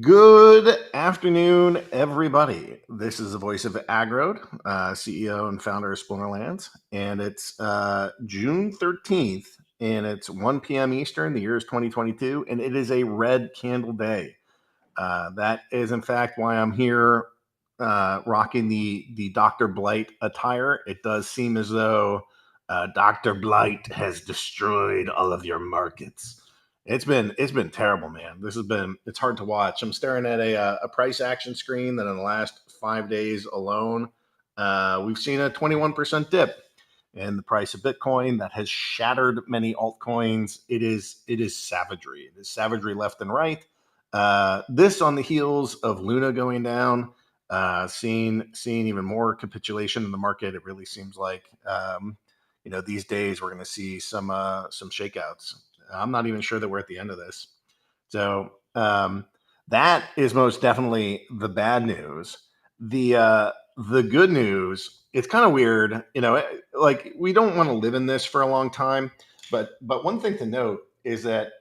Good afternoon, everybody. This is the voice of Aggroed, CEO and founder of Splinterlands, and it's June 13th, and it's 1 p.m. Eastern. The year is 2022, and it is a red candle day. That is, in fact, why I'm here rocking the Dr. Blight attire. It does seem as though Dr. Blight has destroyed all of your markets. It's been terrible, man. It's hard to watch. I'm staring at a price action screen that in the last 5 days alone, we've seen a 21% dip in the price of Bitcoin that has shattered many altcoins. It is savagery. It is savagery left and right. This on the heels of Luna going down, seeing even more capitulation in the market. It really seems like these days we're going to see some shakeouts. I'm not even sure that we're at the end of this. So that is most definitely the bad news. The good news, it's kind of weird, like we don't want to live in this for a long time, but one thing to note is that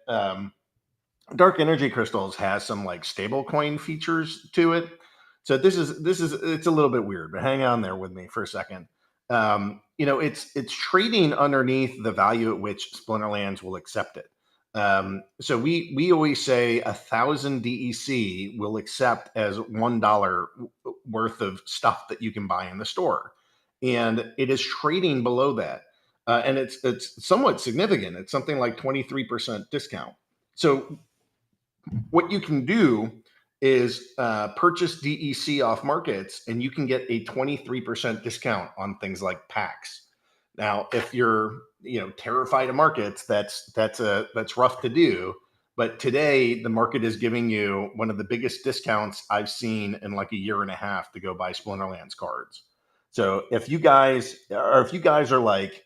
dark energy crystals has some like stable coin features to it. So this is it's a little bit weird, but hang on there with me for a second. It's trading underneath the value at which Splinterlands will accept it. So we always say 1,000 DEC will accept as $1 worth of stuff that you can buy in the store, and it is trading below that, and it's somewhat significant. It's something like 23% discount. So what you can do is purchase DEC off markets, and you can get a 23% discount on things like packs. Now, if you're terrified of markets, that's rough to do. But today, the market is giving you one of the biggest discounts I've seen in like a year and a half to go buy Splinterlands cards. So if you guys are like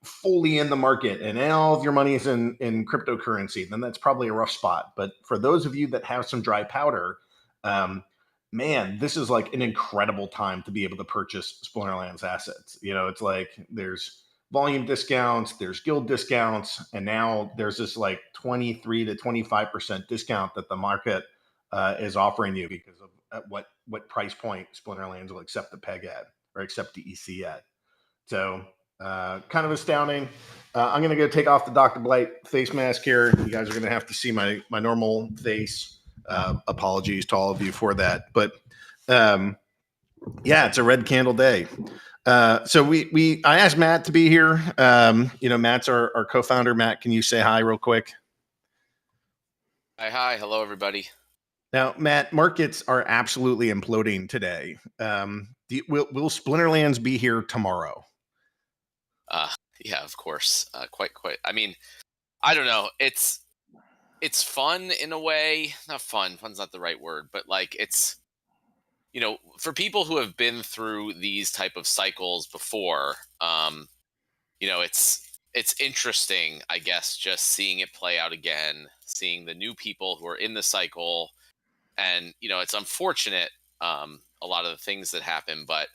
fully in the market and all of your money is in cryptocurrency, then that's probably a rough spot. But for those of you that have some dry powder, man, this is like an incredible time to be able to purchase Splinterlands assets. It's like there's volume discounts, there's guild discounts, and now there's this like 23 to 25% discount that the market is offering you because of at what price point Splinterlands will accept the peg at or accept DEC at. So kind of astounding. I'm going to go take off the Dr. Blight face mask here. You guys are going to have to see my normal face. Apologies to all of you for that. But yeah, it's a red candle day. So I asked Matt to be here. Matt's our co-founder. Matt, can you say hi real quick? Hi. Hello, everybody. Now, Matt, markets are absolutely imploding today. Will Splinterlands be here tomorrow? Yeah, of course. Quite. I mean, I don't know. It's fun in a way. Not fun. Fun's not the right word, but like it's, for people who have been through these type of cycles before, it's interesting, I guess, just seeing it play out again, seeing the new people who are in the cycle, and it's unfortunate, a lot of the things that happen, but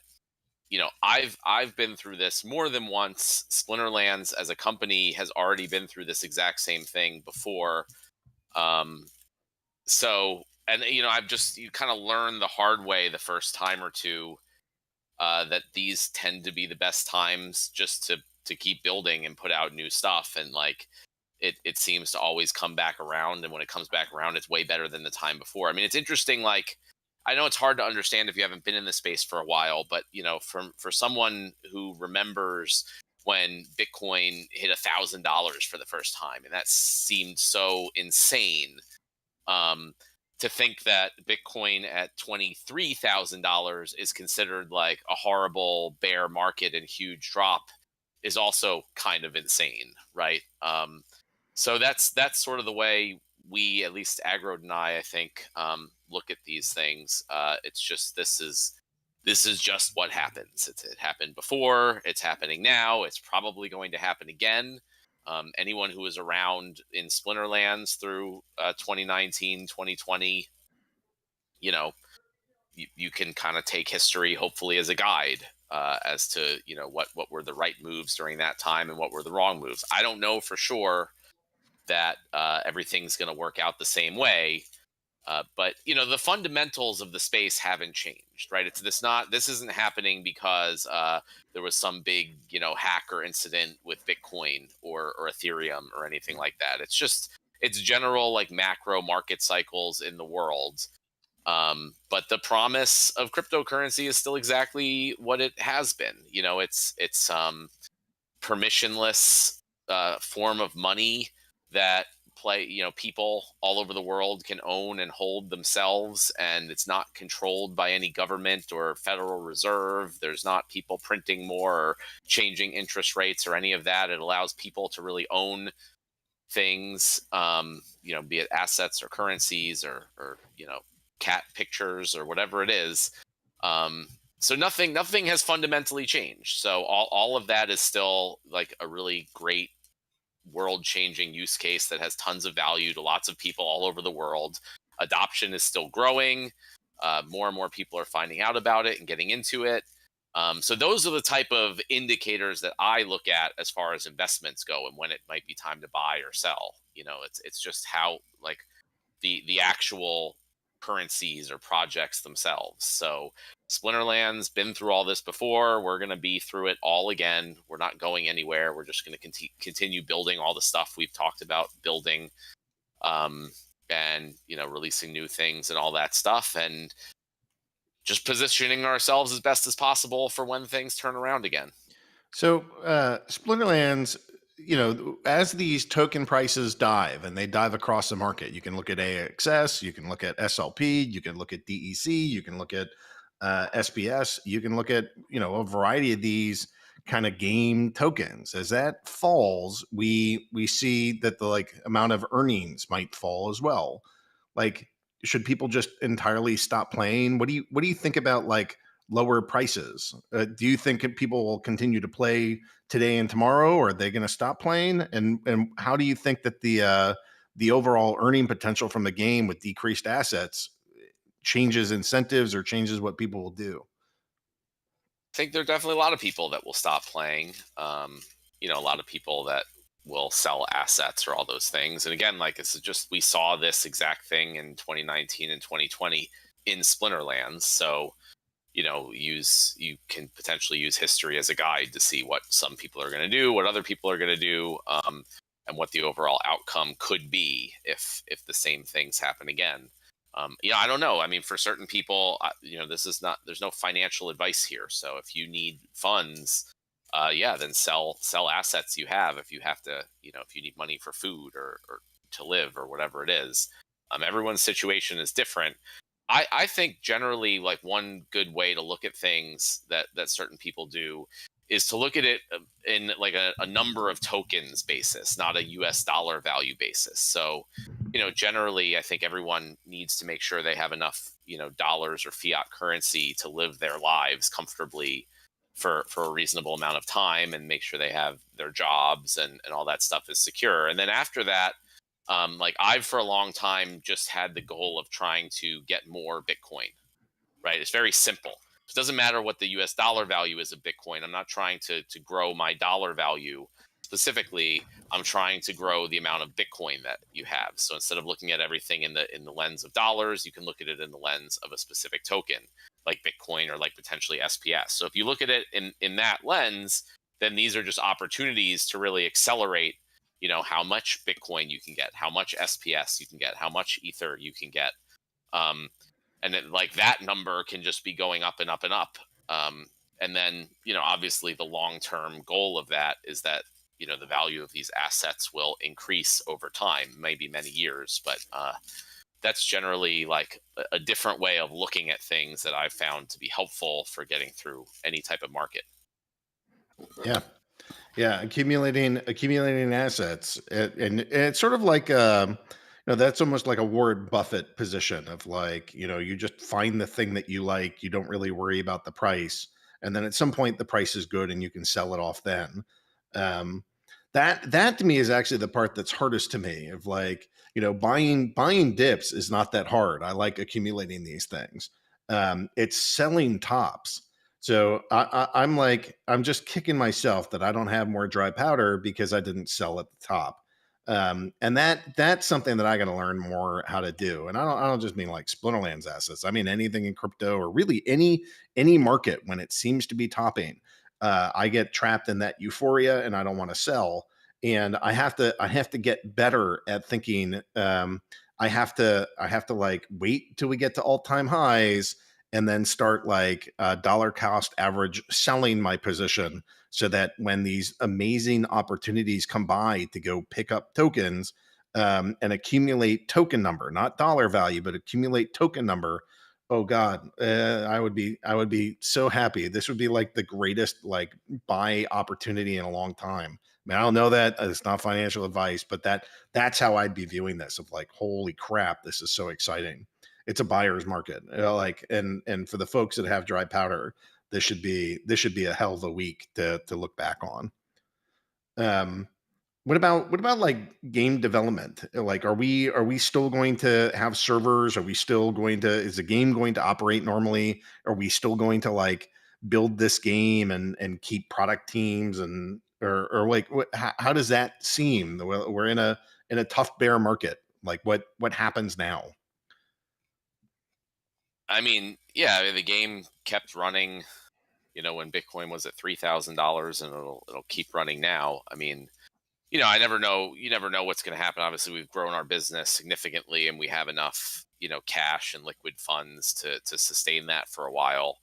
I've been through this more than once. Splinterlands as a company has already been through this exact same thing before. So, and you kind of learn the hard way the first time or two, that these tend to be the best times just to keep building and put out new stuff. And like, it seems to always come back around. And when it comes back around, it's way better than the time before. I mean, it's interesting. Like, I know it's hard to understand if you haven't been in the space for a while, but for someone who remembers when Bitcoin hit $1,000 for the first time, and that seemed so insane, to think that Bitcoin at $23,000 is considered like a horrible bear market and huge drop is also kind of insane, right? So that's sort of the way we, at least Aggroed and I think, look at these things. It's just this is just what happens. It happened before. It's happening now. It's probably going to happen again. Anyone who was around in Splinterlands through 2019, 2020, you can kind of take history, hopefully, as a guide, as to what were the right moves during that time and what were the wrong moves. I don't know for sure that everything's going to work out the same way, But the fundamentals of the space haven't changed, right? This isn't happening because there was some big hacker incident with Bitcoin or Ethereum or anything like that. It's general like macro market cycles in the world. But the promise of cryptocurrency is still exactly what it has been. It's permissionless form of money that people all over the world can own and hold themselves, and it's not controlled by any government or Federal Reserve. There's not people printing more or changing interest rates or any of that. It allows people to really own things, be it assets or currencies or cat pictures or whatever it is. So nothing has fundamentally changed. So all of that is still like a really great world changing use case that has tons of value to lots of people all over the world. Adoption is still growing. More and more people are finding out about it and getting into it. So those are the type of indicators that I look at as far as investments go and when it might be time to buy or sell. It's just how like the actual currencies or projects themselves. So Splinterland's been through all this before. We're going to be through it all again. We're not going anywhere. We're just going to continue building all the stuff we've talked about building, and releasing new things and all that stuff, and just positioning ourselves as best as possible for when things turn around again. So Splinterlands, as these token prices dive and they dive across the market, you can look at AXS, you can look at SLP, you can look at DEC, you can look at SPS, you can look at a variety of these kind of game tokens. As that falls, we see that the amount of earnings might fall as well. Like, should people just entirely stop playing? What do you think about lower prices? Do you think people will continue to play today and tomorrow, or are they going to stop playing? And how do you think that the overall earning potential from the game with decreased assets changes incentives or changes what people will do? I think there are definitely a lot of people that will stop playing. A lot of people that will sell assets or all those things. And again, like it's just we saw this exact thing in 2019 and 2020 in Splinterlands. So you can potentially use history as a guide to see what some people are going to do, what other people are going to do, and what the overall outcome could be if the same things happen again. I don't know. I mean, for certain people, there's no financial advice here. So if you need funds, then sell assets you have. If you have to, if you need money for food or to live or whatever it is. Everyone's situation is different. I think generally like one good way to look at things that certain people do is to look at it in like a number of tokens basis, not a US dollar value basis. So, generally I think everyone needs to make sure they have enough, dollars or fiat currency to live their lives comfortably for a reasonable amount of time and make sure they have their jobs and all that stuff is secure. And then after that, I've for a long time just had the goal of trying to get more Bitcoin, right? It's very simple. It doesn't matter what the US dollar value is of Bitcoin. I'm not trying to grow my dollar value specifically. I'm trying to grow the amount of Bitcoin that you have. So instead of looking at everything in the lens of dollars, you can look at it in the lens of a specific token, like Bitcoin or like potentially SPS. So if you look at it in that lens, then these are just opportunities to really accelerate how much Bitcoin you can get, how much SPS you can get, how much Ether you can get. And then like that number can just be going up and up and up. And then, obviously the long-term goal of that is that, the value of these assets will increase over time, maybe many years, but that's generally like a different way of looking at things that I've found to be helpful for getting through any type of market. Yeah. Yeah, accumulating assets, and it's sort of like that's almost like a Warren Buffett position of like you just find the thing that you like, you don't really worry about the price, and then at some point the price is good and you can sell it off then. That to me is actually the part that's hardest to me. Of like buying dips is not that hard. I like accumulating these things. It's selling tops. So I'm like, I'm just kicking myself that I don't have more dry powder because I didn't sell at the top. And that's something that I got to learn more how to do. And I don't just mean like Splinterlands assets. I mean anything in crypto or really any market when it seems to be topping. I get trapped in that euphoria and I don't want to sell. And I have to get better at thinking. I have to like wait till we get to all time highs and then start like dollar cost average selling my position so that when these amazing opportunities come by to go pick up tokens and accumulate token number, not dollar value, but accumulate token number. Oh God, I would be so happy. This would be like the greatest like buy opportunity in a long time. I mean, I don't know that it's not financial advice, but that's how I'd be viewing this. Of like, holy crap, this is so exciting. It's a buyer's market, like, and for the folks that have dry powder, this should be a hell of a week to look back on. Um, what about like game development? Like, are we still going to have servers? Are we still going to? Is the game going to operate normally? Are we still going to like build this game and keep product teams or like how does that seem? We're in a tough bear market. Like what happens now? I mean, yeah, I mean, the game kept running, when Bitcoin was at $3,000, and it'll keep running now. I mean, I never know. You never know what's going to happen. Obviously, we've grown our business significantly, and we have enough, cash and liquid funds to sustain that for a while.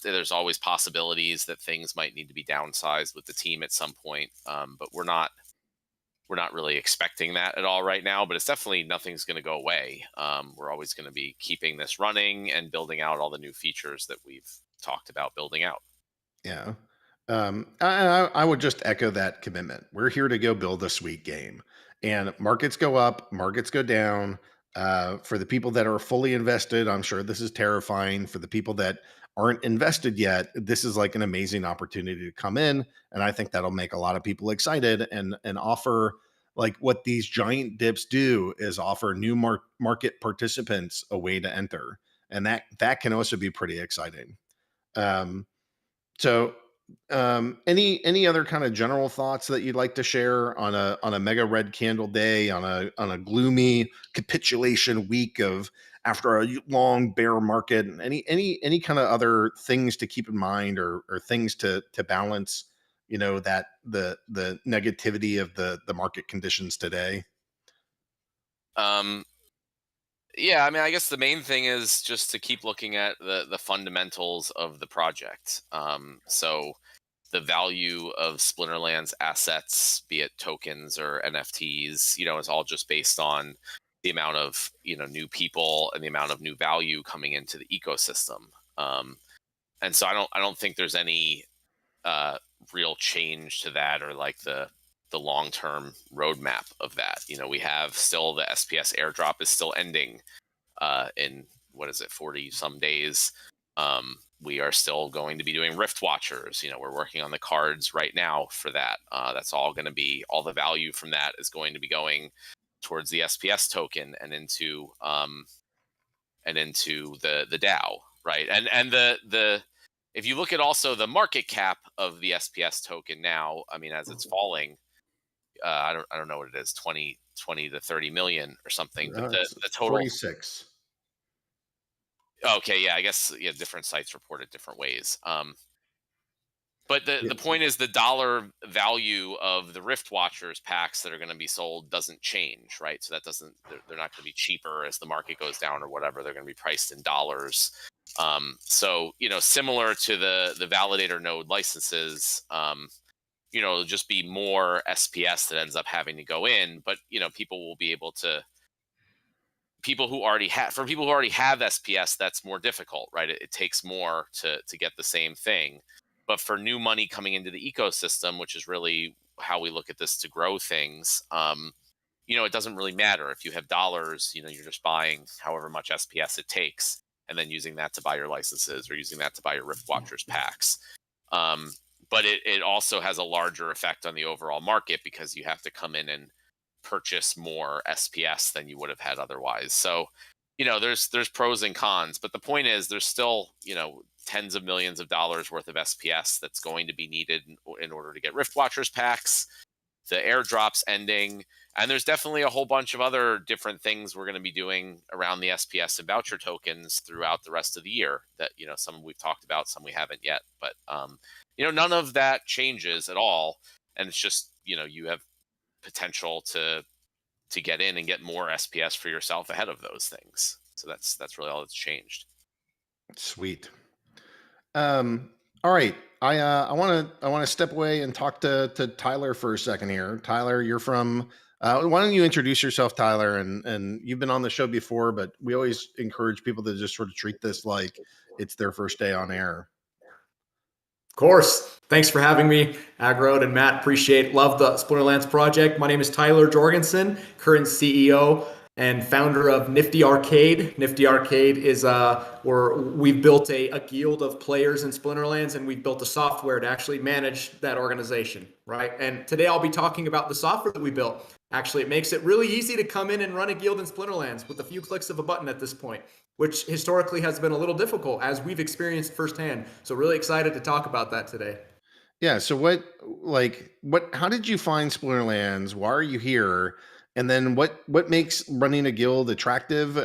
There's always possibilities that things might need to be downsized with the team at some point, but we're not really expecting that at all right now. But it's definitely nothing's going to go away. We're always going to be keeping this running and building out all the new features that we've talked about building out. Yeah. I would just echo that commitment. We're here to go build a sweet game, and markets go up, markets go down. For the people that are fully invested, I'm sure this is terrifying. For the people that aren't invested yet, this is like an amazing opportunity to come in, and I think that'll make a lot of people excited and offer like what these giant dips do is offer new market participants a way to enter, and that can also be pretty exciting. Um, so, any other kind of general thoughts that you'd like to share on a mega red candle day on a gloomy capitulation week of after a long bear market, and any kind of other things to keep in mind or things to balance, that the negativity of the market conditions today. Um, Yeah, I mean, I guess the main thing is just to keep looking at the fundamentals of the project. So the value of Splinterland's assets, be it tokens or NFTs, is all just based on the amount of new people and the amount of new value coming into the ecosystem. Um, and so I don't think there's any uh, real change to that, or like the long term roadmap of that. We have still the SPS airdrop is still ending in, what is it, 40 some days. We are still going to be doing Rift Watchers. We're working on the cards right now for that. That's all going to be, all the value from that is going to be going towards the SPS token and into the DAO, right? And the if you look at also the market cap of the SPS token now, I mean, as it's falling, I don't know what it is, 20 to 30 million or something, but the It's total. 46. Okay, yeah, I guess, yeah, different sites report it different ways. But the Yeah. the point is the dollar value of the Rift Watchers packs that are going to be sold doesn't change, right? So that doesn't they're not going to be cheaper as the market goes down or whatever. They're going to be priced in dollars. So similar to the validator node licenses, it'll just be more SPS that ends up having to go in, but people will be able to for people who already have SPS, that's more difficult, right? It takes more to get the same thing. But for new money coming into the ecosystem, which is really how we look at this to grow things, it doesn't really matter if you have dollars. You're just buying however much SPS it takes, and then using that to buy your licenses or using that to buy your Rift Watchers packs. Um, but it also has a larger effect on the overall market because you have to come in and purchase more SPS than you would have had otherwise. So, there's pros and cons, but the point is there's still, tens of millions of dollars worth of SPS that's going to be needed in order to get Rift Watchers packs. airdrops ending. And there's definitely a whole bunch of other different things we're going to be doing around the SPS and voucher tokens throughout the rest of the year that, some we've talked about, some we haven't yet. But, none of that changes at all. And it's just, you have potential to get in and get more SPS for yourself ahead of those things. So that's really all that's changed. Sweet. All right. I want to step away and talk to Tyler for a second here. Tyler, you're from why don't you introduce yourself, Tyler? And you've been on the show before, but we always encourage people to just sort of treat this like it's their first day on air. Of course. Thanks for having me, Aggroed and Matt. Love the Splinterlands project. My name is Tyler Jorgensen, current CEO and founder of NFTy Arcade. NFTy Arcade is we've built a guild of players in Splinterlands, and we've built a software to actually manage that organization, right? And today I'll be talking about the software that we built. Actually, it makes it really easy to come in and run a guild in Splinterlands with a few clicks of a button at this point, which historically has been a little difficult, as we've experienced firsthand. So really excited to talk about that today. Yeah. So how did you find Splinterlands? Why are you here? And then what makes running a guild attractive?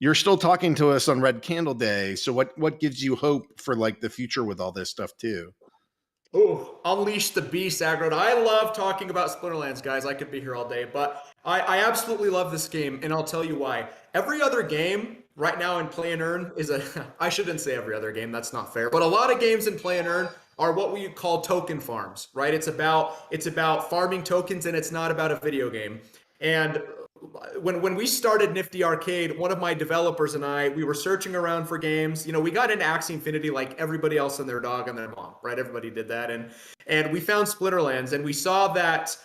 You're still talking to us on Red Candle Day. So what gives you hope for the future with all this stuff too? Oh, unleash the beast, Aggroed. I love talking about Splinterlands, guys. I could be here all day, but I absolutely love this game, and I'll tell you why. Every other game right now in Play and Earn is I shouldn't say every other game, that's not fair, but a lot of games in Play and Earn are what we call token farms, right? It's about farming tokens, and it's not about a video game. And when we started NFTy Arcade, one of my developers and I, we were searching around for games. We got into Axie Infinity like everybody else and their dog and their mom, right? Everybody did that. And we found Splinterlands, and we saw that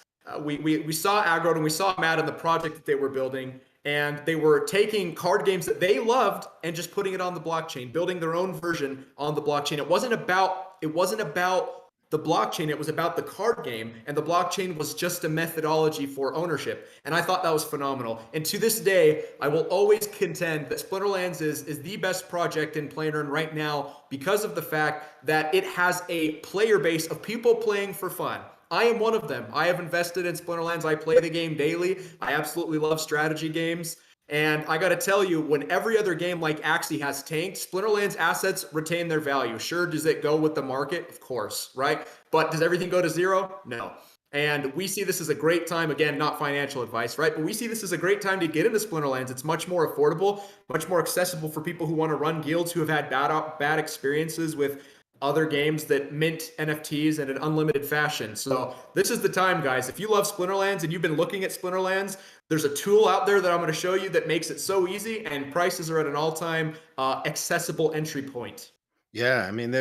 we saw Aggroed and we saw Matt and the project that they were building. And they were taking card games that they loved and just putting it on the blockchain, building their own version on the blockchain. It wasn't about the blockchain, it was about the card game, and the blockchain was just a methodology for ownership. And I thought that was phenomenal. And to this day, I will always contend that Splinterlands is the best project in Play and Earn right now because of the fact that it has a player base of people playing for fun. I am one of them. I have invested in Splinterlands. I play the game daily. I absolutely love strategy games. And I got to tell you, when every other game like Axie has tanked, Splinterlands assets retain their value. Sure, does it go with the market? Of course, right? But does everything go to zero? No. And we see this as a great time, again, not financial advice, right? But we see this as a great time to get into Splinterlands. It's much more affordable, much more accessible for people who want to run guilds, who have had bad experiences with other games that mint NFTs in an unlimited fashion. So this is the time, guys. If you love Splinterlands and you've been looking at Splinterlands, there's a tool out there that I'm going to show you that makes it so easy, and prices are at an all-time accessible entry point. Yeah, I mean,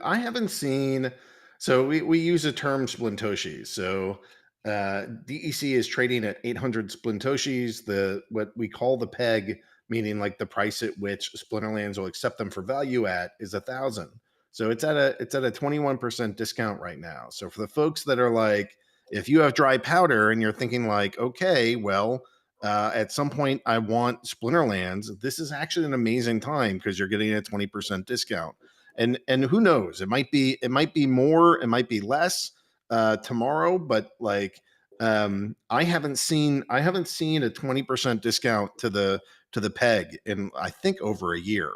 I haven't seen. So we use the term splintoshis. So DEC is trading at 800 splintoshis. What we call the peg, meaning the price at which Splinterlands will accept them for value at, is 1,000. So it's at a 21% discount right now. So for the folks that are if you have dry powder and you're thinking okay, well, at some point I want Splinterlands, this is actually an amazing time because you're getting a 20% discount. And who knows? It might be more, it might be less tomorrow, but I haven't seen a 20% discount to the peg in I think over a year.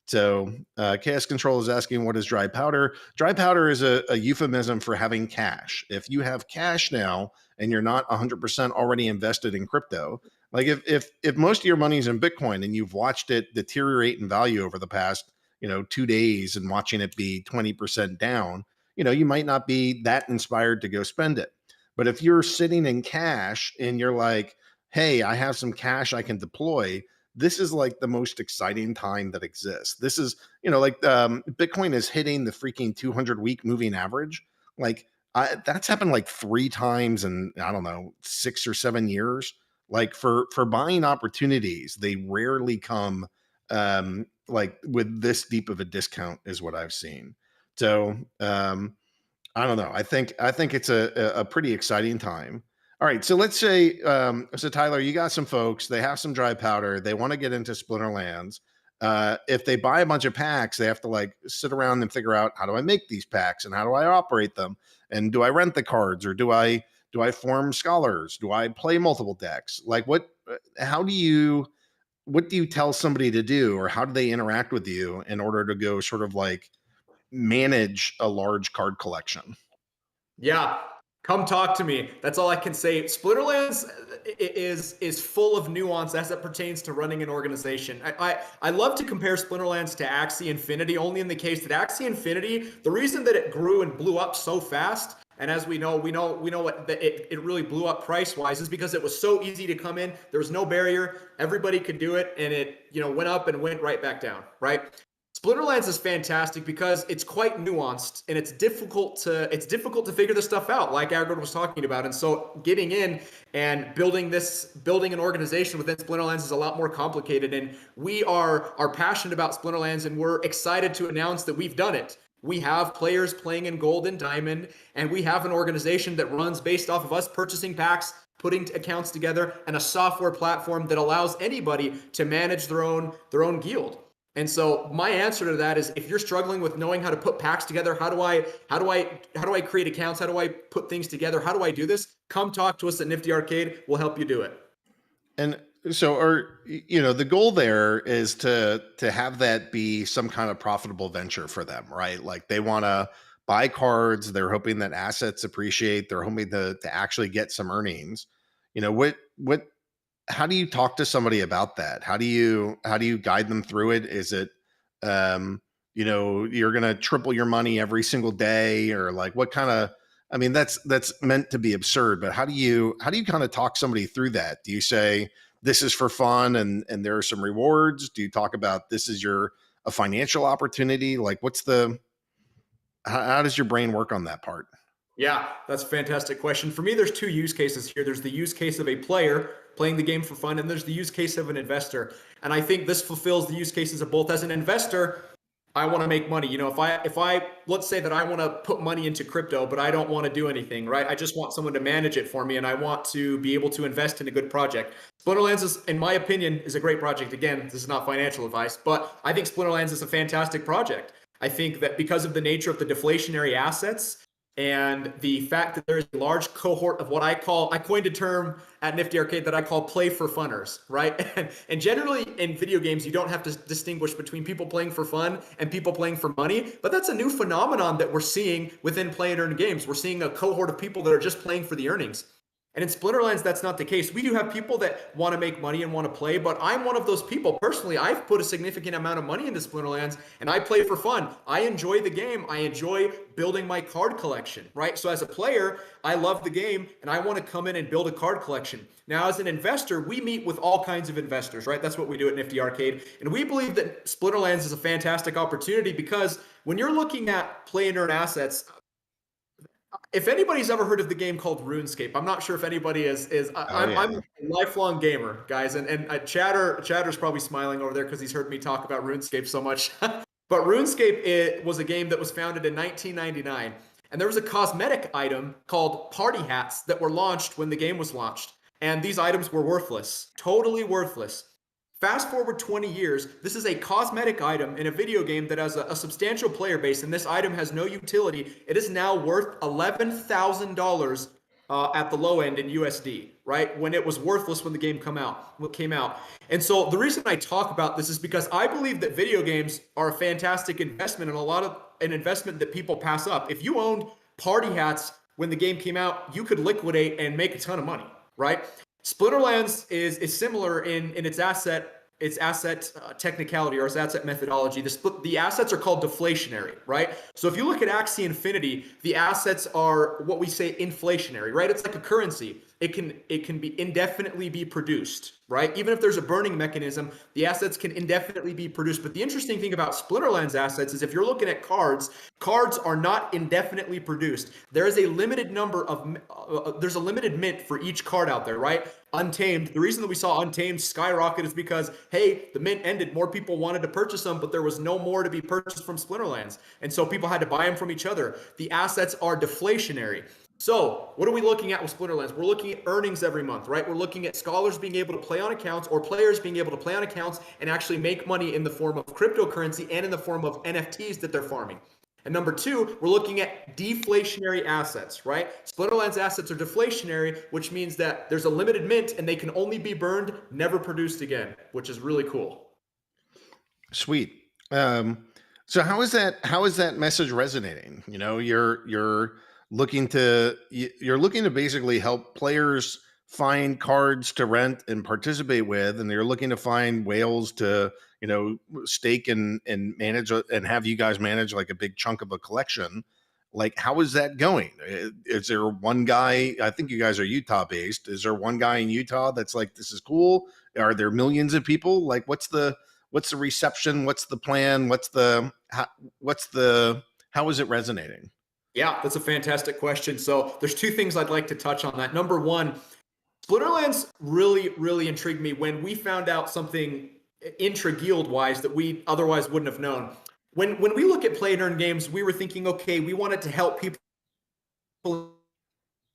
So Chaos Control is asking, what is dry powder? Dry powder is a euphemism for having cash. If you have cash now and you're not 100% already invested in crypto, if most of your money is in Bitcoin and you've watched it deteriorate in value over the past 2 days and watching it be 20% down, you might not be that inspired to go spend it. But if you're sitting in cash and you're hey, I have some cash I can deploy, this is the most exciting time that exists. This is, Bitcoin is hitting the freaking 200-week moving average. That's happened 3 times in, I don't know, 6 or 7 years. For buying opportunities, they rarely come with this deep of a discount is what I've seen. So I don't know. I think it's a pretty exciting time. All right, so let's say, so Tyler, you got some folks, they have some dry powder, they want to get into Splinterlands. If they buy a bunch of packs, they have to sit around and figure out, how do I make these packs and how do I operate them? And do I rent the cards, or do I do I form scholars? Do I play multiple decks? Like what do you tell somebody to do, or how do they interact with you in order to go sort of like manage a large card collection? Yeah, come talk to me. That's all I can say. Splinterlands is full of nuance as it pertains to running an organization. I love to compare Splinterlands to Axie Infinity, only in the case that Axie Infinity, the reason that it grew and blew up so fast, and as we know what it really blew up price wise, is because it was so easy to come in. There was no barrier. Everybody could do it, and it went up and went right back down. Right. Splinterlands is fantastic because it's quite nuanced and it's difficult to figure this stuff out, like Aggroed was talking about. And so getting in and building an organization within Splinterlands is a lot more complicated. And we are passionate about Splinterlands, and we're excited to announce that we've done it. We have players playing in Gold and Diamond, and we have an organization that runs based off of us purchasing packs, putting accounts together, and a software platform that allows anybody to manage their own guild. And so my answer to that is, if you're struggling with knowing how to put packs together, how do I create accounts? How do I put things together? How do I do this? Come talk to us at Nifty Arcade. We'll help you do it. And so the goal there is to have that be some kind of profitable venture for them, right? Like they want to buy cards, they're hoping that assets appreciate, they're hoping to actually get some earnings. How do you talk to somebody about that? How do you guide them through it? Is it, you're going to triple your money every single day, or like what kind of, I mean, that's meant to be absurd, but how do you kind of talk somebody through that? Do you say, this is for fun and there are some rewards? Do you talk about this is a financial opportunity? Like how does your brain work on that part? Yeah, that's a fantastic question. For me, there's two use cases here. There's the use case of a player playing the game for fun, and there's the use case of an investor. And I think this fulfills the use cases of both. As an investor, I want to make money. If I let's say that I want to put money into crypto, but I don't want to do anything, right? I just want someone to manage it for me, and I want to be able to invest in a good project. Splinterlands is, in my opinion, is a great project. Again, this is not financial advice, but I think Splinterlands is a fantastic project. I think that because of the nature of the deflationary assets, and the fact that there's a large cohort of what I coined a term at Nifty Arcade that I call play for funners, right? And generally in video games, you don't have to distinguish between people playing for fun and people playing for money, but that's a new phenomenon that we're seeing within play and earn games. We're seeing a cohort of people that are just playing for the earnings. And in Splinterlands, that's not the case. We do have people that want to make money and want to play, but I'm one of those people. Personally, I've put a significant amount of money into Splinterlands, and I play for fun. I enjoy the game. I enjoy building my card collection, right? So as a player, I love the game, and I want to come in and build a card collection. Now, as an investor, we meet with all kinds of investors, right? That's what we do at Nifty Arcade. And we believe that Splinterlands is a fantastic opportunity because when you're looking at play and earn assets, if anybody's ever heard of the game called RuneScape, I'm not sure if anybody is. I'm a lifelong gamer, guys, and Chatter's probably smiling over there because he's heard me talk about RuneScape so much. But RuneScape was a game that was founded in 1999, and there was a cosmetic item called party hats that were launched when the game was launched, and these items were worthless, totally worthless. Fast forward 20 years, this is a cosmetic item in a video game that has a substantial player base, and this item has no utility. It is now worth $11,000 at the low end in USD, right? When it was worthless when the game came out. And so the reason I talk about this is because I believe that video games are a fantastic investment, and an investment that people pass up. If you owned party hats when the game came out, you could liquidate and make a ton of money, right? Splinterlands is similar in its asset technicality, or its asset methodology. The assets are called deflationary, right? So if you look at Axie Infinity, the assets are what we say inflationary, right? It's like a currency. It can be indefinitely be produced, right? Even if there's a burning mechanism, the assets can indefinitely be produced. But the interesting thing about Splinterlands assets is if you're looking at cards are not indefinitely produced. There is a limited number of, there's a limited mint for each card out there, right? Untamed. The reason that we saw Untamed skyrocket is because, hey, the mint ended. More people wanted to purchase them, but there was no more to be purchased from Splinterlands. And so people had to buy them from each other. The assets are deflationary. So what are we looking at with Splinterlands? We're looking at earnings every month, right? We're looking at scholars being able to play on accounts, or players being able to play on accounts and actually make money in the form of cryptocurrency and in the form of NFTs that they're farming. And number two, we're looking at deflationary assets, right? Splinterlands assets are deflationary, which means that there's a limited mint and they can only be burned, never produced again, which is really cool. Sweet. So how is that message resonating? You know, you're looking to basically help players find cards to rent and participate with, and you're looking to find whales to, you know, stake and manage and have you guys manage like a big chunk of a collection. Like, how is that going? Is there one guy? I think you guys are Utah based. Is there one guy in Utah that's like, this is cool? Are there millions of people? Like, what's the reception? What's the plan? How is it resonating? Yeah, that's a fantastic question. So there's two things I'd like to touch on that. Number one, Splinterlands really, really intrigued me when we found out something intra-guild wise that we otherwise wouldn't have known. When we look at play and earn games, we were thinking, okay, we wanted to help people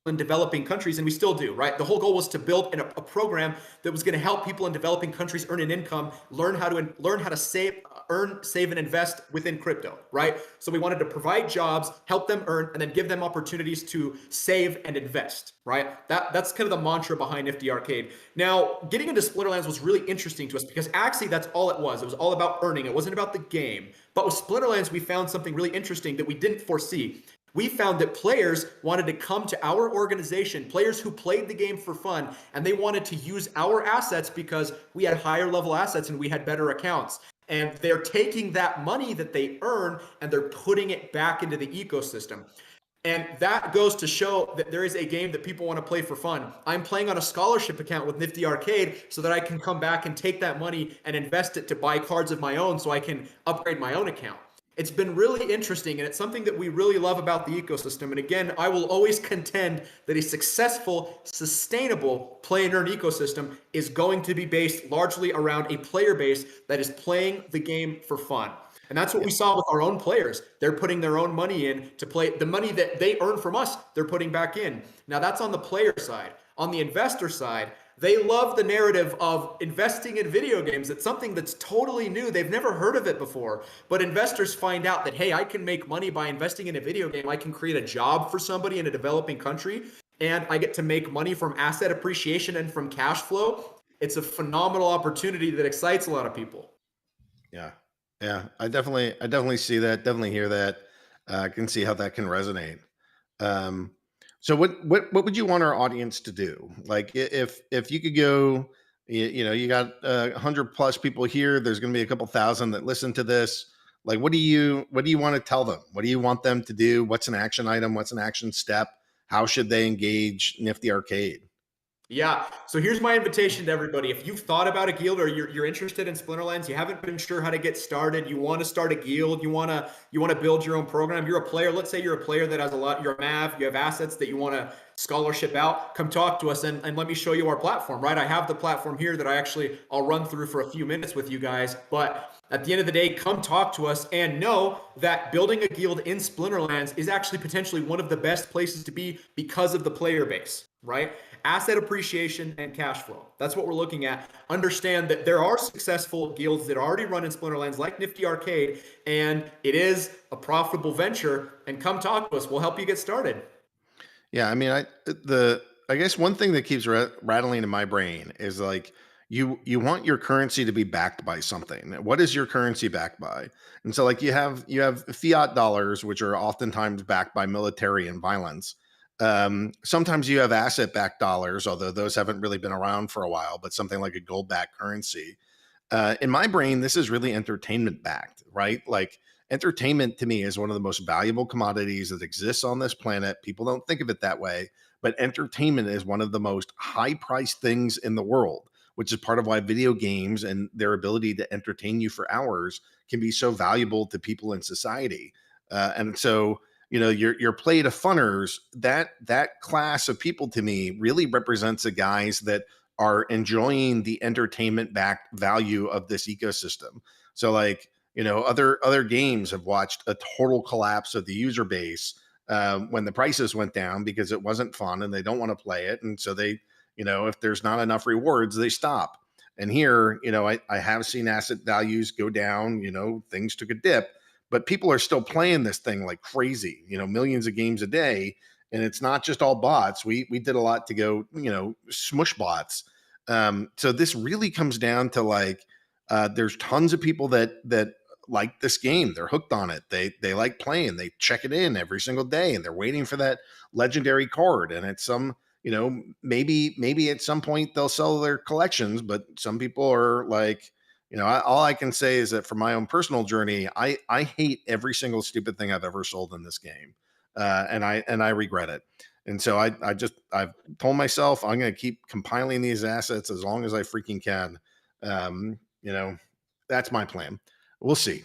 in developing countries, and we still do, right? The whole goal was to build a program that was going to help people in developing countries earn an income, learn how to save, and invest within crypto, right? So we wanted to provide jobs, help them earn, and then give them opportunities to save and invest, right? That's kind of the mantra behind Nifty Arcade. Now, getting into Splinterlands was really interesting to us because actually that's all it was. It was all about earning. It wasn't about the game. But with Splinterlands, we found something really interesting that we didn't foresee. We found that players wanted to come to our organization, players who played the game for fun, and they wanted to use our assets because we had higher level assets and we had better accounts. And they're taking that money that they earn and they're putting it back into the ecosystem. And that goes to show that there is a game that people want to play for fun. I'm playing on a scholarship account with Nifty Arcade so that I can come back and take that money and invest it to buy cards of my own so I can upgrade my own account. It's been really interesting, and it's something that we really love about the ecosystem. And again, I will always contend that a successful, sustainable play and earn ecosystem is going to be based largely around a player base that is playing the game for fun. And that's what we saw with our own players. They're putting their own money in to play. The money that they earn from us, they're putting back in. Now, that's on the player side. On the investor side, they love the narrative of investing in video games. It's something that's totally new. They've never heard of it before. But investors find out that, hey, I can make money by investing in a video game. I can create a job for somebody in a developing country, and I get to make money from asset appreciation and from cash flow. It's a phenomenal opportunity that excites a lot of people. Yeah. Yeah. I definitely see that. Definitely hear that. I can see how that can resonate. So what would you want our audience to do? Like if you could go, you know, you got 100+ people here, there's going to be a couple thousand that listen to this. Like, what do you want to tell them? What do you want them to do? What's an action item? What's an action step? How should they engage Nifty Arcade? Yeah. So here's my invitation to everybody. If you've thought about a guild or you're interested in Splinterlands, you haven't been sure how to get started, you want to start a guild, you want to build your own program, you're a player, let's say you're a player that has you're a MAV, you have assets that you want to scholarship out, come talk to us and let me show you our platform, right? I have the platform here that I'll run through for a few minutes with you guys, but at the end of the day, come talk to us and know that building a guild in Splinterlands is actually potentially one of the best places to be because of the player base, right? Asset appreciation and cash flow. That's what we're looking at. Understand that there are successful guilds that already run in Splinterlands like Nifty Arcade, and it is a profitable venture, and come talk to us. We'll help you get started. Yeah. I mean, I guess one thing that keeps rattling in my brain is like, you want your currency to be backed by something. What is your currency backed by? And so like you have fiat dollars, which are oftentimes backed by military and violence. Sometimes you have asset backed dollars, although those haven't really been around for a while, but something like a gold backed currency. In my brain, this is really entertainment backed, right? Like entertainment to me is one of the most valuable commodities that exists on this planet. People don't think of it that way, but entertainment is one of the most high priced things in the world, which is part of why video games and their ability to entertain you for hours can be so valuable to people in society. And so, you know, your play to funners, that class of people to me really represents the guys that are enjoying the entertainment backed value of this ecosystem. So like, you know, other games have watched a total collapse of the user base when the prices went down because it wasn't fun and they don't want to play it. And so they, you know, if there's not enough rewards, they stop. And here, you know, I have seen asset values go down, you know, things took a dip, but people are still playing this thing like crazy, millions of games a day. And it's not just all bots. We did a lot to go, smush bots. So this really comes down to like, there's tons of people that like this game. They're hooked on it. They like playing. They check it in every single day, and they're waiting for that legendary card. And it's some, maybe at some point they'll sell their collections, but some people are like, all I can say is that for my own personal journey, I hate every single stupid thing I've ever sold in this game, and I regret it. And so I've told myself I'm going to keep compiling these assets as long as I freaking can. That's my plan. We'll see.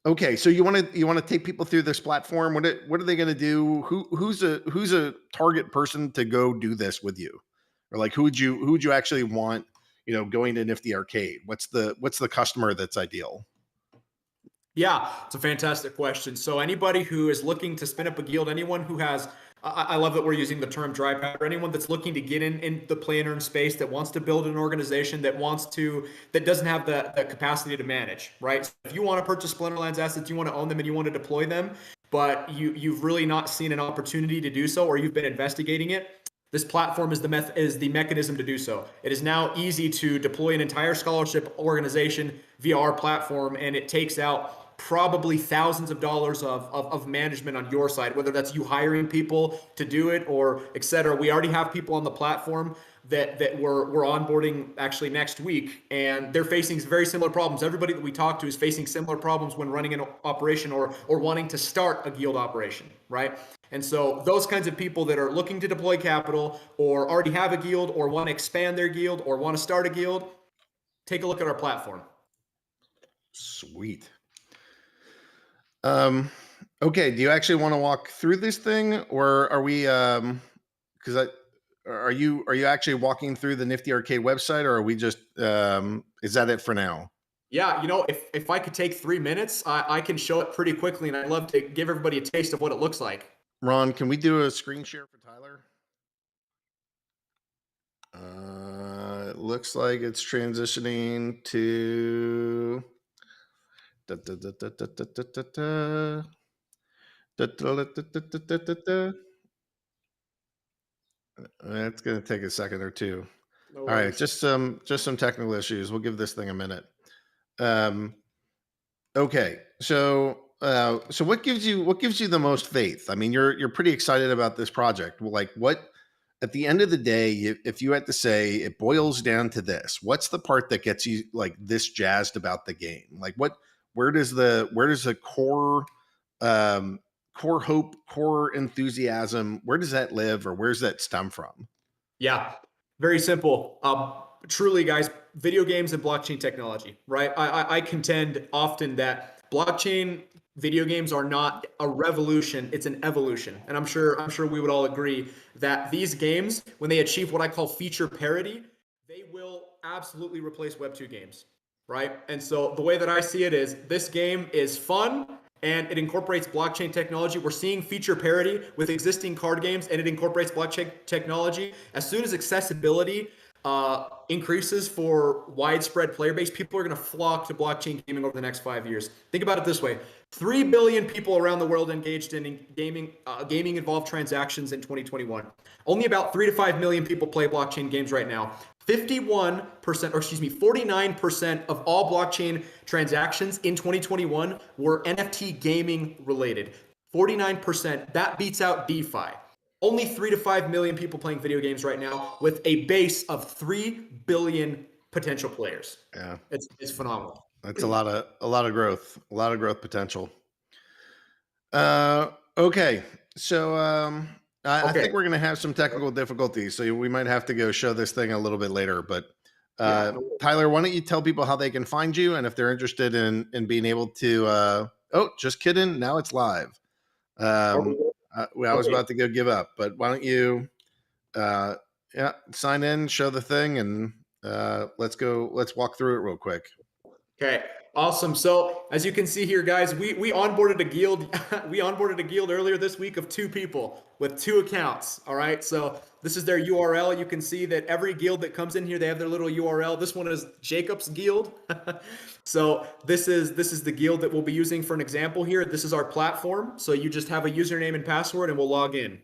Okay, so you want to take people through this platform. What are they going to do? Who's a target person to go do this with you, or like who would you actually want? Going to Nifty Arcade. What's the customer that's ideal? Yeah, it's a fantastic question. So anybody who is looking to spin up a guild, anyone who has, I love that we're using the term dry powder, anyone that's looking to get in the play and earn space, that wants to build an organization, that doesn't have the capacity to manage, right? So if you want to purchase Splinterlands assets, you want to own them and you want to deploy them, but you've really not seen an opportunity to do so, or you've been investigating it, this platform is the mechanism to do so. It is now easy to deploy an entire scholarship organization via our platform, and it takes out probably thousands of dollars of management on your side, whether that's you hiring people to do it or et cetera. We already have people on the platform that we're onboarding actually next week, and they're facing very similar problems. Everybody that we talk to is facing similar problems when running an operation or wanting to start a guild operation, right? And so those kinds of people that are looking to deploy capital or already have a guild or want to expand their guild or want to start a guild, take a look at our platform. Sweet. Okay. Do you actually want to walk through this thing, or are we, are you actually walking through the Nifty Arcade website, or are we just, is that it for now? Yeah, if I could take 3 minutes, I can show it pretty quickly, and I'd love to give everybody a taste of what it looks like. Ron, can we do a screen share for Tyler? It looks like it's transitioning to. It's going to take a second or two. No All worries. right, just some technical issues. We'll give this thing a minute. Okay, so what gives you the most faith? I mean, you're pretty excited about this project. Like, what at the end of the day, if you had to say it boils down to this, what's the part that gets you like this jazzed about the game? Like, where does the core hope, core enthusiasm, where does that live, or where's that stem from? Yeah, very simple. Truly, guys, video games and blockchain technology, right? I contend often that blockchain video games are not a revolution, it's an evolution. And I'm sure we would all agree that these games, when they achieve what I call feature parity, they will absolutely replace Web 2 games, right? And so the way that I see it is this game is fun and it incorporates blockchain technology. We're seeing feature parity with existing card games, and it incorporates blockchain technology. As soon as accessibility increases for widespread player base, people are going to flock to blockchain gaming over the next 5 years. Think about it this way: 3 billion people around the world engaged in gaming involved transactions in 2021. Only about 3 to 5 million people play blockchain games right now. 49% of all blockchain transactions in 2021 were NFT gaming related. 49%, that beats out DeFi. Only 3 to 5 million people playing video games right now with a base of 3 billion potential players. Yeah. It's phenomenal. That's a lot of growth potential. Okay. So, I think we're going to have some technical difficulties, so we might have to go show this thing a little bit later. But Tyler, why don't you tell people how they can find you, and if they're interested in being able to? Oh, just kidding! Now it's live. I was about to go give up, but why don't you? Sign in, show the thing, and let's walk through it real quick. Okay. Awesome. So as you can see here, guys, we onboarded a guild. We onboarded a guild earlier this week of 2 people with 2 accounts. All right. So this is their URL. You can see that every guild that comes in here, they have their little URL. This one is Jacob's guild. So this is the guild that we'll be using for an example here. This is our platform. So you just have a username and password and we'll log in.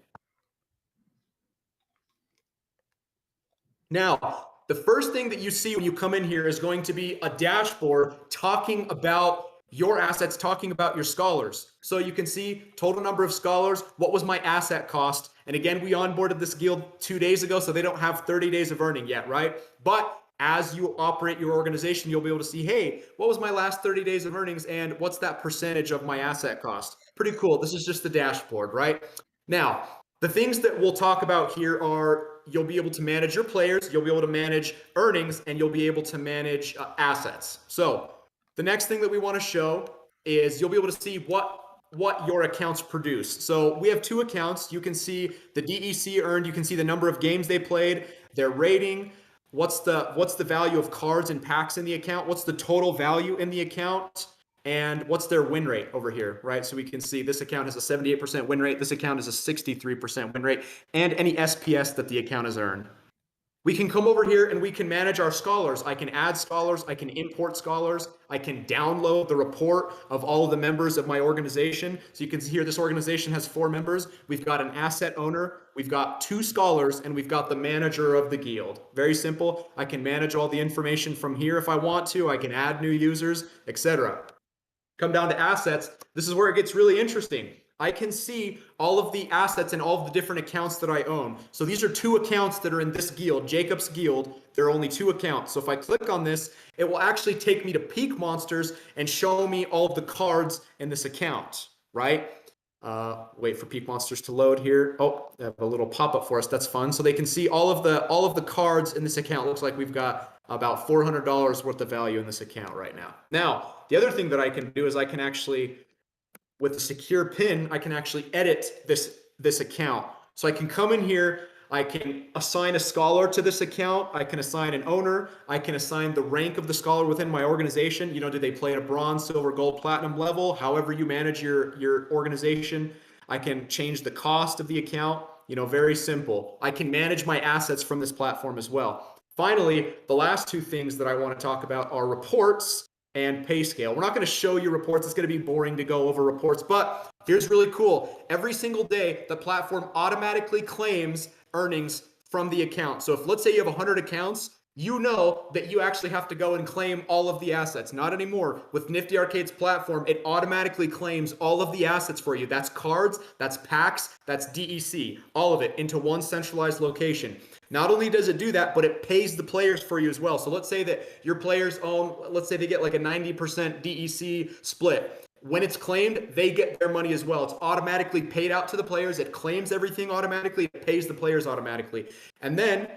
Now, the first thing that you see when you come in here is going to be a dashboard talking about your assets, talking about your scholars. So you can see total number of scholars, what was my asset cost? And again, we onboarded this guild 2 days ago, so they don't have 30 days of earning yet, right? But as you operate your organization, you'll be able to see, hey, what was my last 30 days of earnings and what's that percentage of my asset cost? Pretty cool. This is just the dashboard, right? Now, the things that we'll talk about here are you'll be able to manage your players, you'll be able to manage earnings, and you'll be able to manage assets. So the next thing that we want to show is you'll be able to see what your accounts produce. So we have 2 accounts. You can see the DEC earned, you can see the number of games they played, their rating, what's the value of cards and packs in the account, what's the total value in the account, and what's their win rate over here, right? So we can see this account has a 78% win rate, this account is a 63% win rate, and any SPS that the account has earned. We can come over here and we can manage our scholars. I can add scholars, I can import scholars, I can download the report of all of the members of my organization. So you can see here this organization has 4 members. We've got an asset owner, we've got 2 scholars, and we've got the manager of the guild. Very simple. I can manage all the information from here if I want to. I can add new users, etc. Come down to assets. This is where it gets really interesting. I can see all of the assets and all of the different accounts that I own. So these are 2 accounts that are in this guild, Jacob's guild. There are only 2 accounts. So if I click on this, it will actually take me to Peak Monsters and show me all of the cards in this account, right? Wait for Peak Monsters to load here. Oh, they have a little pop-up for us. That's fun. So they can see all of the cards in this account. Looks like we've got about $400 worth of value in this account right now. Now, the other thing that I can do is I can actually, with a secure pin, I can actually edit this account. So I can come in here, I can assign a scholar to this account, I can assign an owner, I can assign the rank of the scholar within my organization. You know, do they play at a bronze, silver, gold, platinum level? However you manage your organization. I can change the cost of the account. You know, very simple. I can manage my assets from this platform as well. Finally, the last 2 things that I want to talk about are reports and pay scale. We're not going to show you reports. It's going to be boring to go over reports, but here's really cool. Every single day, the platform automatically claims earnings from the account. So if, let's say you have 100 accounts, you know that you actually have to go and claim all of the assets. Not anymore. With Nifty Arcade's platform, it automatically claims all of the assets for you. That's cards, that's packs, that's DEC, all of it into one centralized location. Not only does it do that, but it pays the players for you as well. So let's say that your players own, let's say they get like a 90% DEC split. When it's claimed, they get their money as well. It's automatically paid out to the players. It claims everything automatically. It pays the players automatically. And then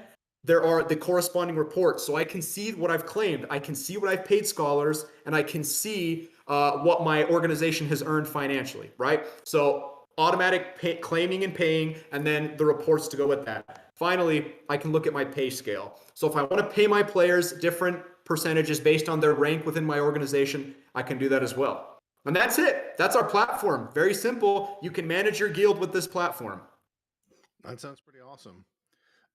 there are the corresponding reports. So I can see what I've claimed. I can see what I've paid scholars, and I can see what my organization has earned financially, right? So automatic claiming and paying, and then the reports to go with that. Finally, I can look at my pay scale. So if I want to pay my players different percentages based on their rank within my organization, I can do that as well. And that's it. That's our platform. Very simple. You can manage your guild with this platform. That sounds pretty awesome.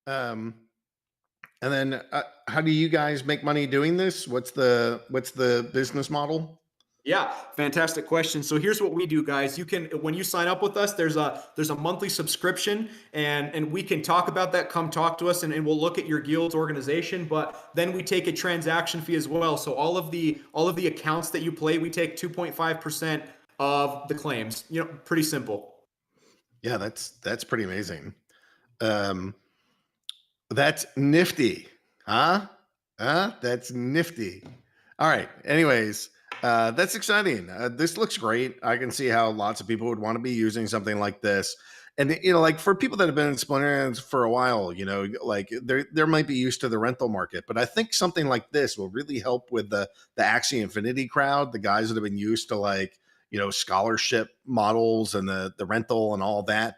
And then how do you guys make money doing this? What's the business model? Yeah, fantastic question. So here's what we do, guys. You can, when you sign up with us, there's a monthly subscription, and we can talk about that. Come talk to us, and we'll look at your guild's organization. But then we take a transaction fee as well. So all of the accounts that you play, we take 2.5% of the claims. You know, pretty simple. Yeah, that's pretty amazing. That's nifty, huh? That's nifty. All right. Anyways. That's exciting. This looks great. I can see how lots of people would want to be using something like this. And, you know, like for people that have been in Splinterlands for a while, you know, like there might be used to the rental market, but I think something like this will really help with the Axie Infinity crowd, the guys that have been used to, like, you know, scholarship models and the rental and all that.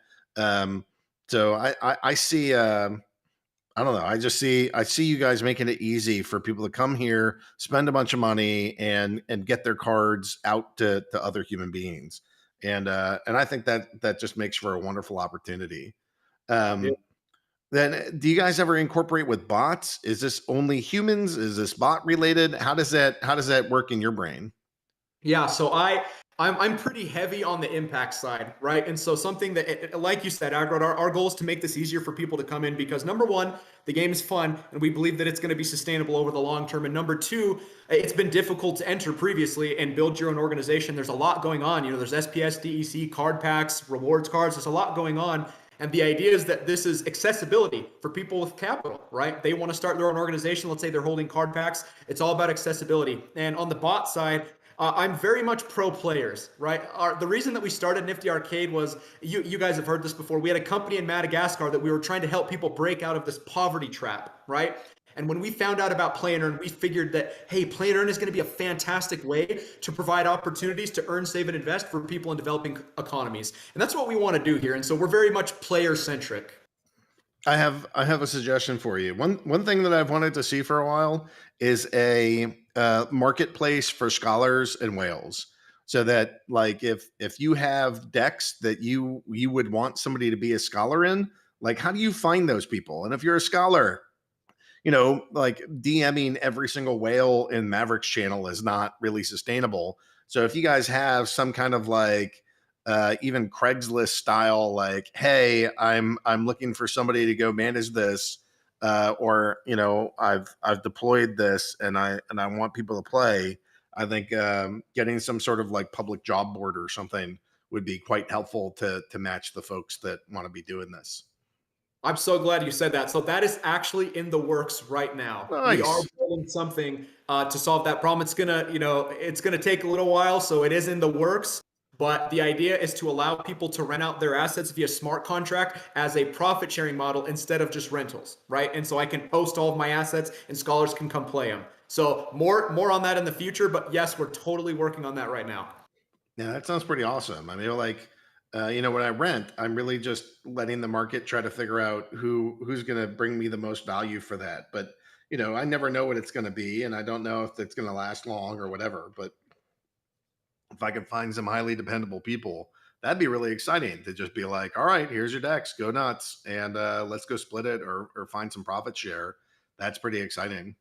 So I see I don't know. I see you guys making it easy for people to come here, spend a bunch of money, and get their cards out to other human beings, and I think that just makes for a wonderful opportunity. Yeah. Then, do you guys ever incorporate with bots? Is this only humans? Is this bot related? How does that work in your brain? Yeah, so I'm pretty heavy on the impact side, right? And so something that, like you said, Aggroed, our goal is to make this easier for people to come in because number one, the game is fun and we believe that it's going to be sustainable over the long term. And number two, it's been difficult to enter previously and build your own organization. There's a lot going on. You know, there's SPS, DEC, card packs, rewards cards. There's a lot going on. And the idea is that this is accessibility for people with capital, right? They want to start their own organization. Let's say they're holding card packs. It's all about accessibility. And on the bot side, I'm very much pro players, right? The reason that we started Nifty Arcade was, you guys have heard this before. We had a company in Madagascar that we were trying to help people break out of this poverty trap, right? And when we found out about Play and Earn, we figured that, hey, Play and Earn is going to be a fantastic way to provide opportunities to earn, save, and invest for people in developing economies. And that's what we want to do here. And so we're very much player centric. I have a suggestion for you. One thing that I've wanted to see for a while is a marketplace for scholars and whales, so that like if you have decks that you would want somebody to be a scholar in, like how do you find those people? And if you're a scholar, you know, like DMing every single whale in Maverick's channel is not really sustainable. So if you guys have some kind of like even Craigslist style, like, hey, I'm looking for somebody to go manage this, or you know, I've deployed this and I want people to play. I think getting some sort of like public job board or something would be quite helpful to match the folks that want to be doing this. I'm so glad you said that. So that is actually in the works right now. We are Nice. building something to solve that problem. It's gonna, it's gonna take a little while, so it is in the works. But the idea is to allow people to rent out their assets via smart contract as a profit sharing model instead of just rentals, right? And so I can post all of my assets and scholars can come play them. So more on that in the future. But yes, we're totally working on that right now. Yeah, that sounds pretty awesome. I mean, like, you know, when I rent, I'm really just letting the market try to figure out who's going to bring me the most value for that. But you know, I never know what it's going to be, and I don't know if it's going to last long or whatever. But if I can find some highly dependable people, that'd be really exciting to just be like, all right, here's your decks, go nuts, and let's go split it or find some profit share. That's pretty exciting.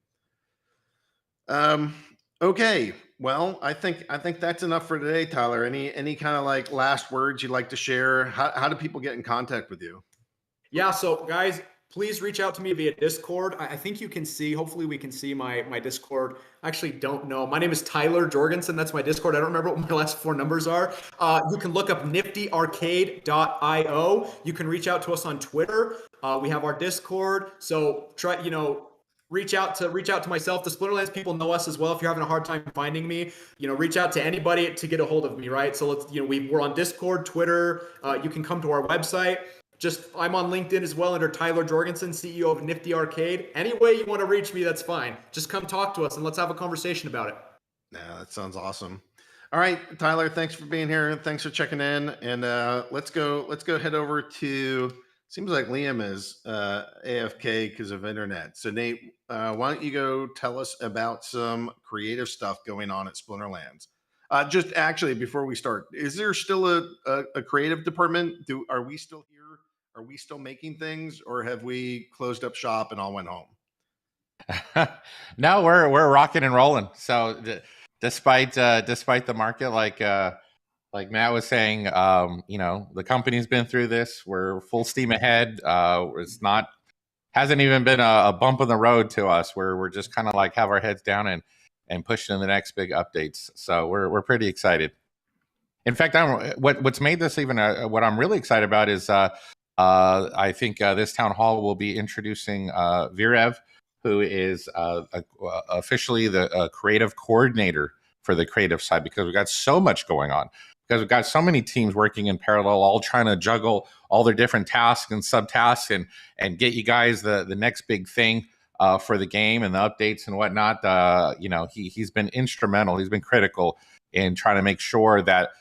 Um, okay. Well, I think that's enough for today, Tyler. Any kind of like last words you'd like to share? How do people get in contact with you? Yeah, so guys, please reach out to me via Discord. I think you can see, hopefully we can see my Discord. I actually don't know. My name is Tyler Jorgensen. That's my Discord. I don't remember what my last four numbers are. You can look up niftyarcade.io. You can reach out to us on Twitter. We have our Discord. So try, reach out to myself. The Splinterlands people know us as well. If you're having a hard time finding me, reach out to anybody to get a hold of me, right? So let's, we're on Discord, Twitter. You can come to our website. I'm on LinkedIn as well under Tyler Jorgensen, CEO of Nifty Arcade. Any way you want to reach me, that's fine. Just come talk to us and let's have a conversation about it. Yeah, that sounds awesome. All right, Tyler, thanks for being here. Thanks for checking in. And let's go head over to, seems like Liam is AFK because of internet. So Nate, why don't you go tell us about some creative stuff going on at Splinterlands? Just actually before we start, is there still a creative department? Are we still here? Are we still making things, or have we closed up shop and all went home? No, we're rocking and rolling. So despite the market, like Matt was saying, the company's been through this. We're full steam ahead. Hasn't even been a bump in the road to us. We're just kind of like have our heads down and pushing in the next big updates. So we're pretty excited. In fact, what's made this even what I'm really excited about is I think this town hall will be introducing Virev, who is officially the creative coordinator for the creative side, because we've got so much going on. Because we've got so many teams working in parallel, all trying to juggle all their different tasks and subtasks and get you guys the next big thing for the game and the updates and whatnot. He's been instrumental. He's been critical in trying to make sure that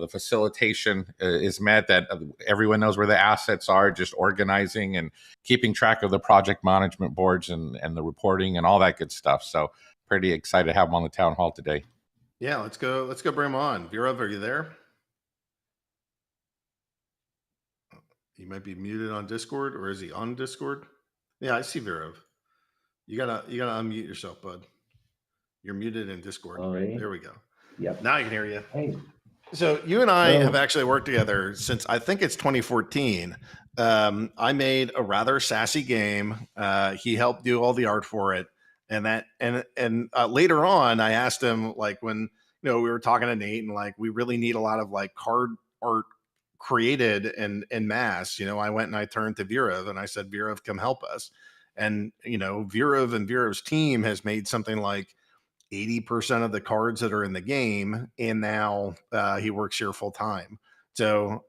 the facilitation is met, that everyone knows where the assets are, just organizing and keeping track of the project management boards and the reporting and all that good stuff. So pretty excited to have him on the town hall today. Yeah, let's go bring him on. Virev, are you there? He might be muted on Discord, or is he on Discord? Yeah, I see Virev. You gotta unmute yourself, bud. You're muted in Discord. Already? There we go. Yep. Now I can hear you. Hey. So you and I Hello. have actually worked together since I think it's 2014. I made a rather sassy game. He helped do all the art for it, and later on, I asked him, like, when we were talking to Nate, and like we really need a lot of like card art created in mass. I went and I turned to Virev and I said, Virev, come help us. And Virev and Virev's team has made something like 80% of the cards that are in the game, and now he works here full time. So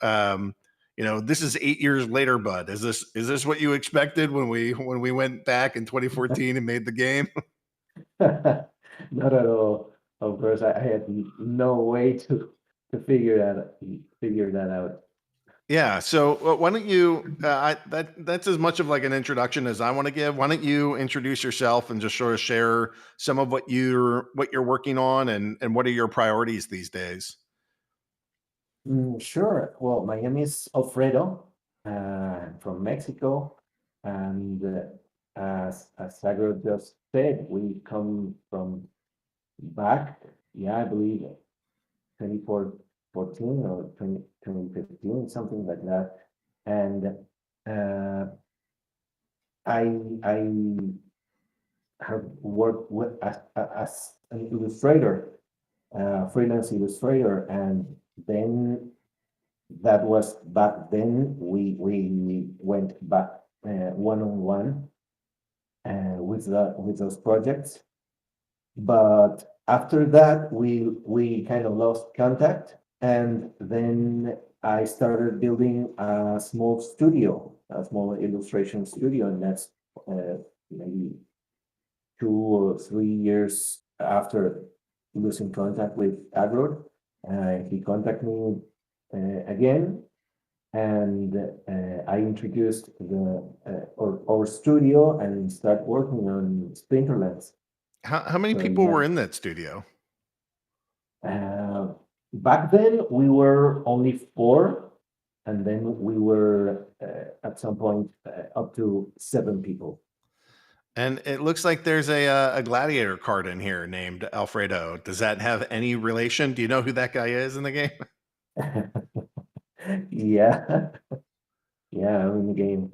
this is 8 years later, bud. Is this what you expected when we went back in 2014 and made the game? Not at all. Of course, I had no way to figure that out. Yeah. So why don't you? That's as much of like an introduction as I want to give. Why don't you introduce yourself and just sort of share some of what you're working on and what are your priorities these days? Sure. Well, my name is Alfredo. I'm from Mexico, and as Aggroed just said, we come from back. Yeah, I believe 2014 or 2015, something like that. And I have worked as an illustrator, freelance illustrator, and then that was back then. We went back one-on-one with those projects, but after that we kind of lost contact, and then I started building a small illustration studio, and that's maybe 2 or 3 years after losing contact with Aggroed. He contacted me again, and I introduced our studio and start working on Splinterlands. How many people were in that studio? Back then we were only 4, and then we were at some point up to 7 people. And it looks like there's a gladiator card in here named Alfredo. Does that have any relation? Do you know who that guy is in the game? Yeah, yeah, I'm in the game.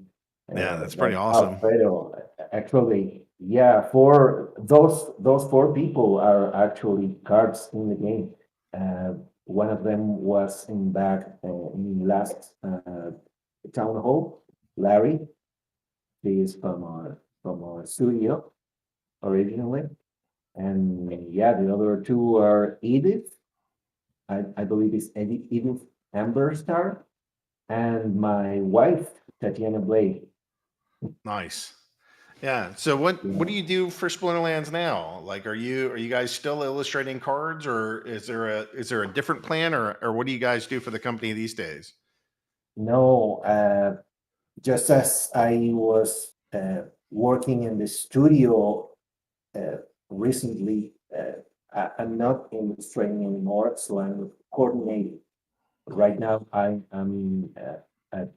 Yeah, that's pretty awesome. Alfredo, actually, yeah, for those 4 people are actually cards in the game. One of them was in last town hall, Larry. He is from our studio originally, and yeah, the other 2 are Edith. I believe it's Edith Amberstar, and my wife, Tatiana Blake. Nice. Yeah. So what do you do for Splinterlands now? Like, are you guys still illustrating cards, or is there a different plan, or what do you guys do for the company these days? No, just as I was working in the studio recently, I'm not illustrating anymore, so I'm coordinating. Right now, I'm a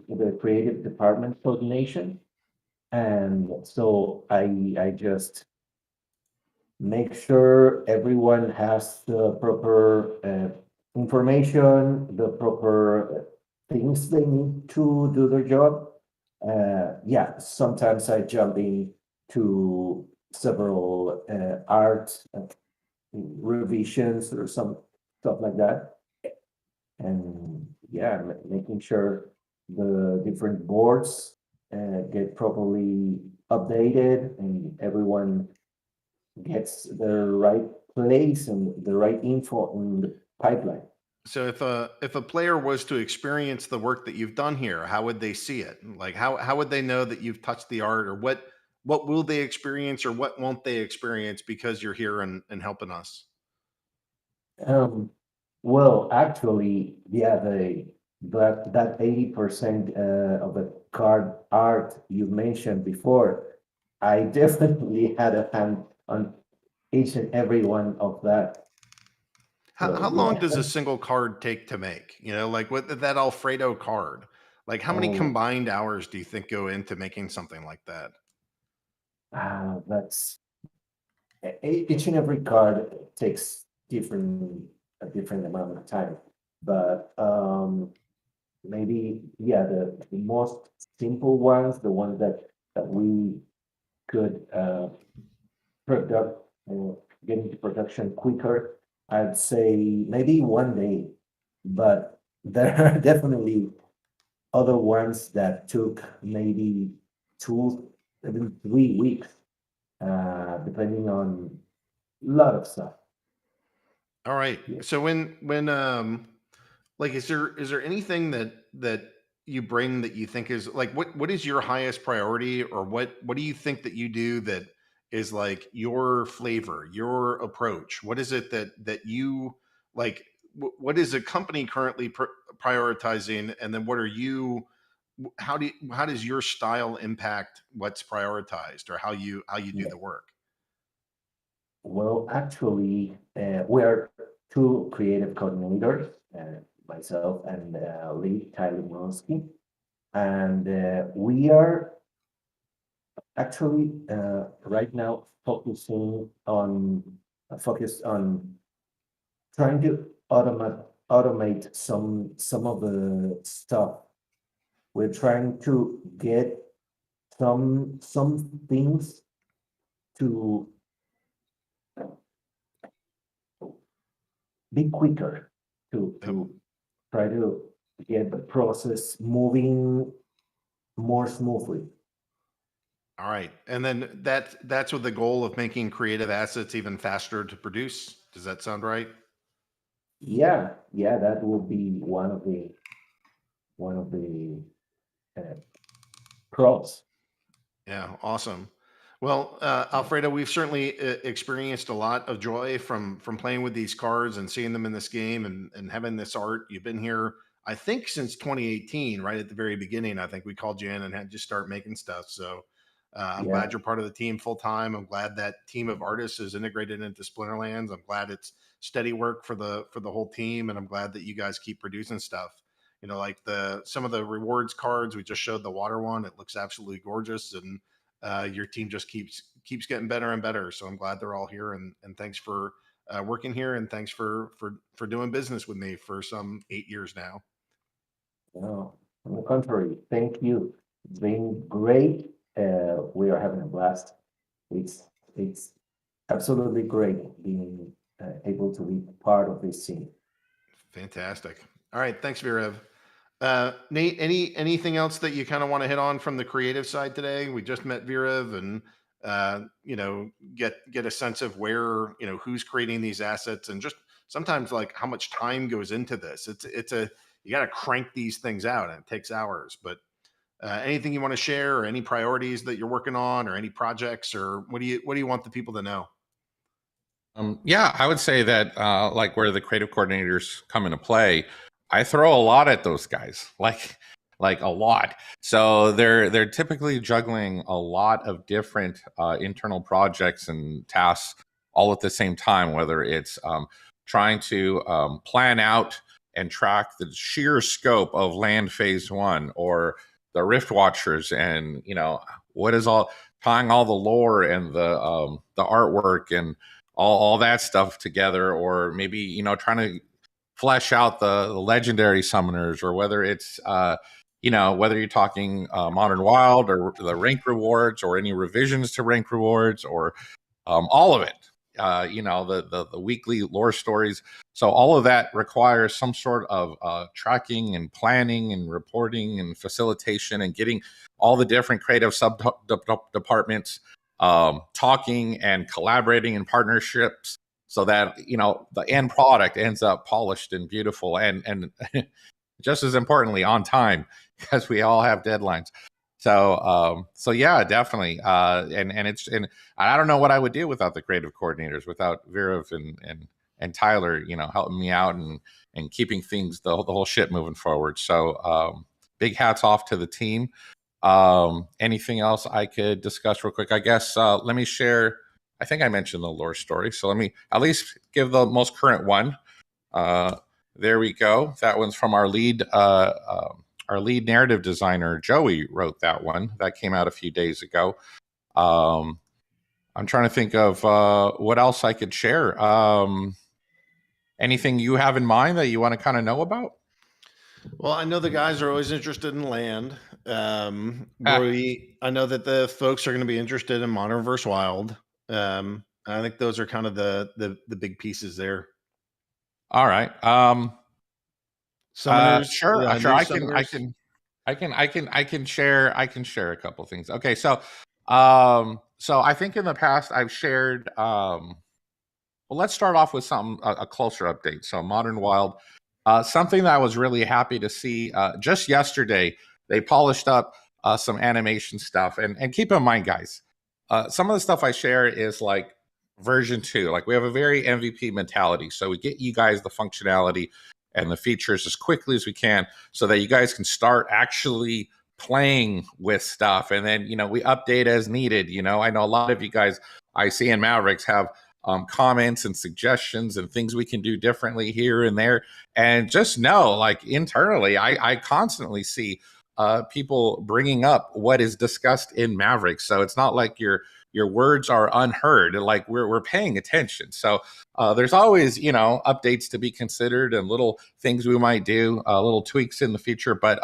the creative department coordination, and so I just make sure everyone has the proper information, the proper things they need to do their job. Yeah, sometimes I jump into several art revisions or some stuff like that, and yeah, making sure the different boards get properly updated and everyone gets the right place and the right info in the pipeline. So if a player was to experience the work that you've done here, how would they see it? Like how would they know that you've touched the art, or what will they experience, or what won't they experience because you're here and helping us? Well, actually, yeah, that 80% of the card art you mentioned before, I definitely had a hand on each and every one of that. How So long yeah. does a single card take to make? You know, like with that Alfredo card, like how many Oh, combined hours do you think go into making something like that? that's each and every card takes a different amount of time, but maybe yeah, the most simple ones, the ones that we could product get into production quicker, I'd say maybe one day, but there are definitely other ones that took maybe 2, even 3 weeks, depending on a lot of stuff. All right. Yeah. So when like is there anything that you bring that you think is like what is your highest priority, or what do you think that you do that is like your flavor, your approach? What is it that you like what is a company currently prioritizing, and then what are you how does your style impact what's prioritized, or how you do Yeah. the work? Well, actually, we are two creative coordinators, myself and Lee Tyler, and we are actually right now focused on trying to automate some of the stuff. We're trying to get some things to be quicker, to Yep. try to get the process moving more smoothly. All right. And then that's with the goal of making creative assets even faster to produce. Does that sound right? Yeah, yeah, that would be one of the uh, pros. Yeah, awesome. Well, Alfredo, we've certainly experienced a lot of joy from playing with these cards and seeing them in this game, and having this art. You've been here, I think, since 2018, right at the very beginning. I think we called you in and had you start making stuff. So I'm Yeah, glad you're part of the team full time. I'm glad that team of artists is integrated into Splinterlands. I'm glad it's steady work for the whole team, and I'm glad that you guys keep producing stuff. You know, like some of the rewards cards we just showed, the water one, it looks absolutely gorgeous, and your team just keeps getting better and better. So I'm glad they're all here, and thanks for working here, and thanks for doing business with me for some 8 years now. no, on the contrary, thank you. It's been great. We are having a blast. It's absolutely great being able to be part of this scene. Fantastic. All right, thanks, Virev. Nate, anything else that you kind of want to hit on from the creative side today? We just met Virev, and you know, get a sense of where, you know, who's creating these assets, and just sometimes like how much time goes into this. It's a you got to crank these things out, and it takes hours. But anything you want to share, or any priorities that you're working on, or any projects, or what do you want the people to know? Yeah, I would say that like where the creative coordinators come into play, I throw a lot at those guys, like a lot. So they're typically juggling a lot of different internal projects and tasks all at the same time. Whether it's trying to plan out and track the sheer scope of Land Phase One, or the Rift Watchers, and you know what is all tying all the lore and the artwork and all that stuff together, or maybe, you know, trying to flesh out the legendary summoners, or whether it's you know, whether you're talking Modern Wild, or the rank rewards, or any revisions to rank rewards, or all of it. You know, the weekly lore stories. So all of that requires some sort of tracking and planning and reporting and facilitation, and getting all the different creative sub departments talking and collaborating in partnerships, so that, you know, the end product ends up polished and beautiful, and just as importantly, on time, because we all have deadlines. So yeah, definitely. And I don't know what I would do without the creative coordinators, without Virev Tyler, helping me out and keeping things the whole shit moving forward. So big hats off to the team. Anything else I could discuss real quick? I guess let me share. I think I mentioned the lore story, so let me at least give the most current one. There we go. That one's from our lead narrative designer, Joey, wrote that one. That came out a few days ago. I'm trying to think of what else I could share. Anything you have in mind that you want to kind of know about? Well, I know the guys are always interested in land. I know that the folks are going to be interested in Modern vs. Wild. I think those are kind of the big pieces there. All right. Summoners, sure. I can share a couple things. Okay, so I think in the past I've shared. Well, let's start off with a closer update. So Modern Wild, something that I was really happy to see. Just yesterday, they polished up some animation stuff, and keep in mind, guys, some of the stuff I share is like version 2. Like, we have a very MVP mentality, so we get you guys the functionality and the features as quickly as we can, so that you guys can start actually playing with stuff, and then we update as needed. I know a lot of you guys I see in Mavericks have comments and suggestions and things we can do differently here and there, and just know, like, internally, I constantly see people bringing up what is discussed in Mavericks. So it's not like your words are unheard. Like, we're paying attention. So there's always updates to be considered and little things we might do, little tweaks in the future. But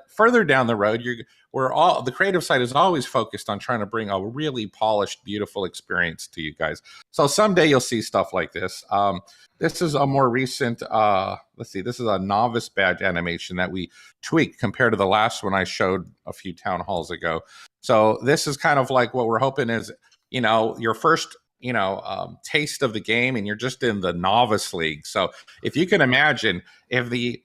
further down the road, the creative side is always focused on trying to bring a really polished, beautiful experience to you guys. So someday you'll see stuff like this. This is a more recent, this is a novice badge animation that we tweaked compared to the last one I showed a few town halls ago. So this is kind of like what we're hoping is, your first, taste of the game, and you're just in the novice league. So if you can imagine, if the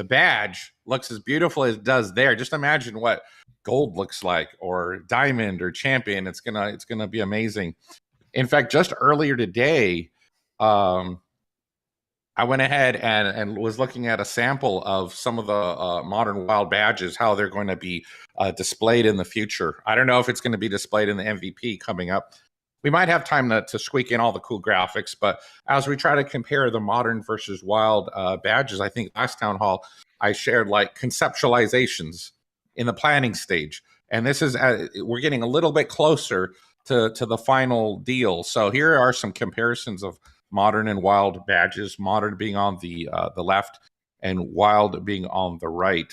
badge looks as beautiful as it does there, just imagine what gold looks like, or diamond, or champion. It's gonna be amazing. In fact, just earlier today, I went ahead and was looking at a sample of some of the Modern Wild badges, how they're going to be displayed in the future. I don't know if it's going to be displayed in the MVP coming up. We might have time to squeak in all the cool graphics, but as we try to compare the Modern versus Wild badges, I think last town hall I shared like conceptualizations in the planning stage, and this is we're getting a little bit closer to the final deal. So here are some comparisons of Modern and Wild badges. Modern being on the left, and Wild being on the right.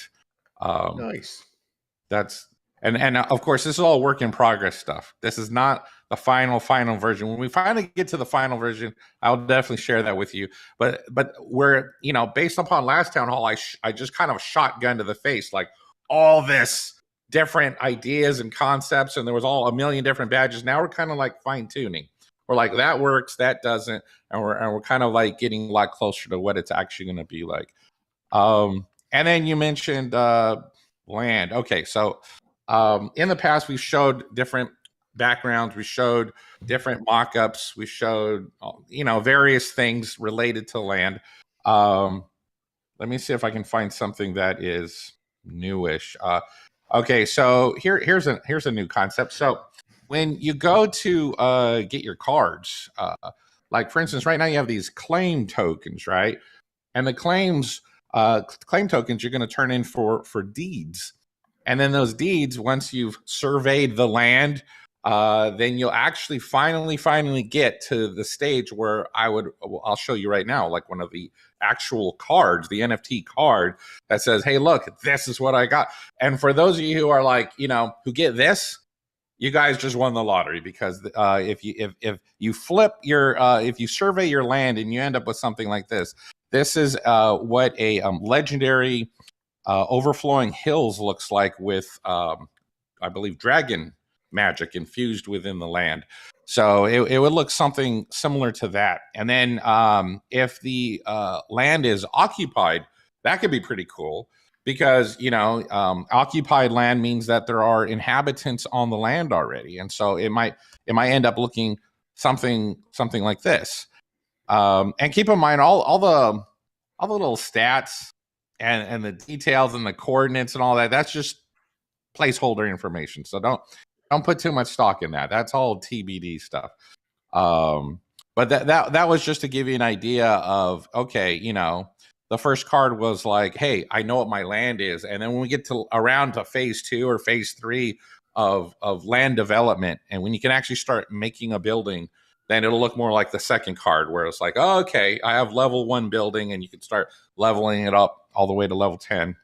Nice. And of course, this is all work in progress stuff. This is not the final version. When we finally get to the final version, I'll definitely share that with you. But we're, based upon last town hall, I just kind of shotgun to the face, like, all this different ideas and concepts, and there was all a million different badges. Now we're kind of like fine tuning. We're like, that works, that doesn't, and we're kind of like getting a lot closer to what it's actually going to be like. And then you mentioned land. Okay, so in the past we showed different backgrounds, we showed different mock-ups, we showed various things related to land. Let me see if I can find something that is newish. Okay, so here's a new concept. So when you go to get your cards, like for instance, right now you have these claim tokens, right? And the claim tokens you're going to turn in for deeds. And then those deeds, once you've surveyed the land, then you'll actually finally get to the stage where I'll show you right now, like one of the actual cards, the NFT card that says, hey, look, this is what I got. And for those of you who are like, who get this, you guys just won the lottery, because if you flip your, if you survey your land and you end up with something like this, this is what a legendary overflowing hills looks like with, I believe, dragon magic infused within the land. So it would look something similar to that. And then if the land is occupied, that could be pretty cool, because occupied land means that there are inhabitants on the land already, and so it might end up looking something like this. And keep in mind all the little stats and the details and the coordinates and all that. That's just placeholder information. So don't put too much stock in that. That's all TBD stuff. But that was just to give you an idea of, okay, you know, the first card was like, hey, I know what my land is. And then when we get to around to phase 2 or phase 3 of land development, and when you can actually start making a building, then it'll look more like the second card, where it's like, oh, okay, I have level 1 building, and you can start leveling it up all the way to level 10.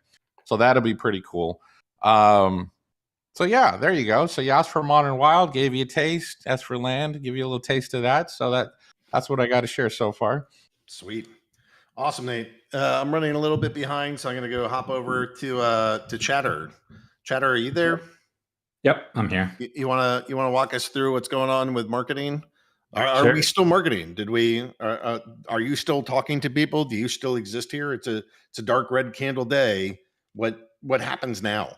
So that'll be pretty cool. So yeah, there you go. So you asked for Modern Wild, gave you a taste. Asked for land, give you a little taste of that. So that's what I got to share so far. Sweet. Awesome, Nate. I'm running a little bit behind, so I'm going to go hop over to Chatter. Chatter, are you there? Yep, I'm here. You want to walk us through what's going on with marketing? Are Sure. we still marketing? Did we? Are you still talking to people? Do you still exist here? It's a dark red candle day. What happens now?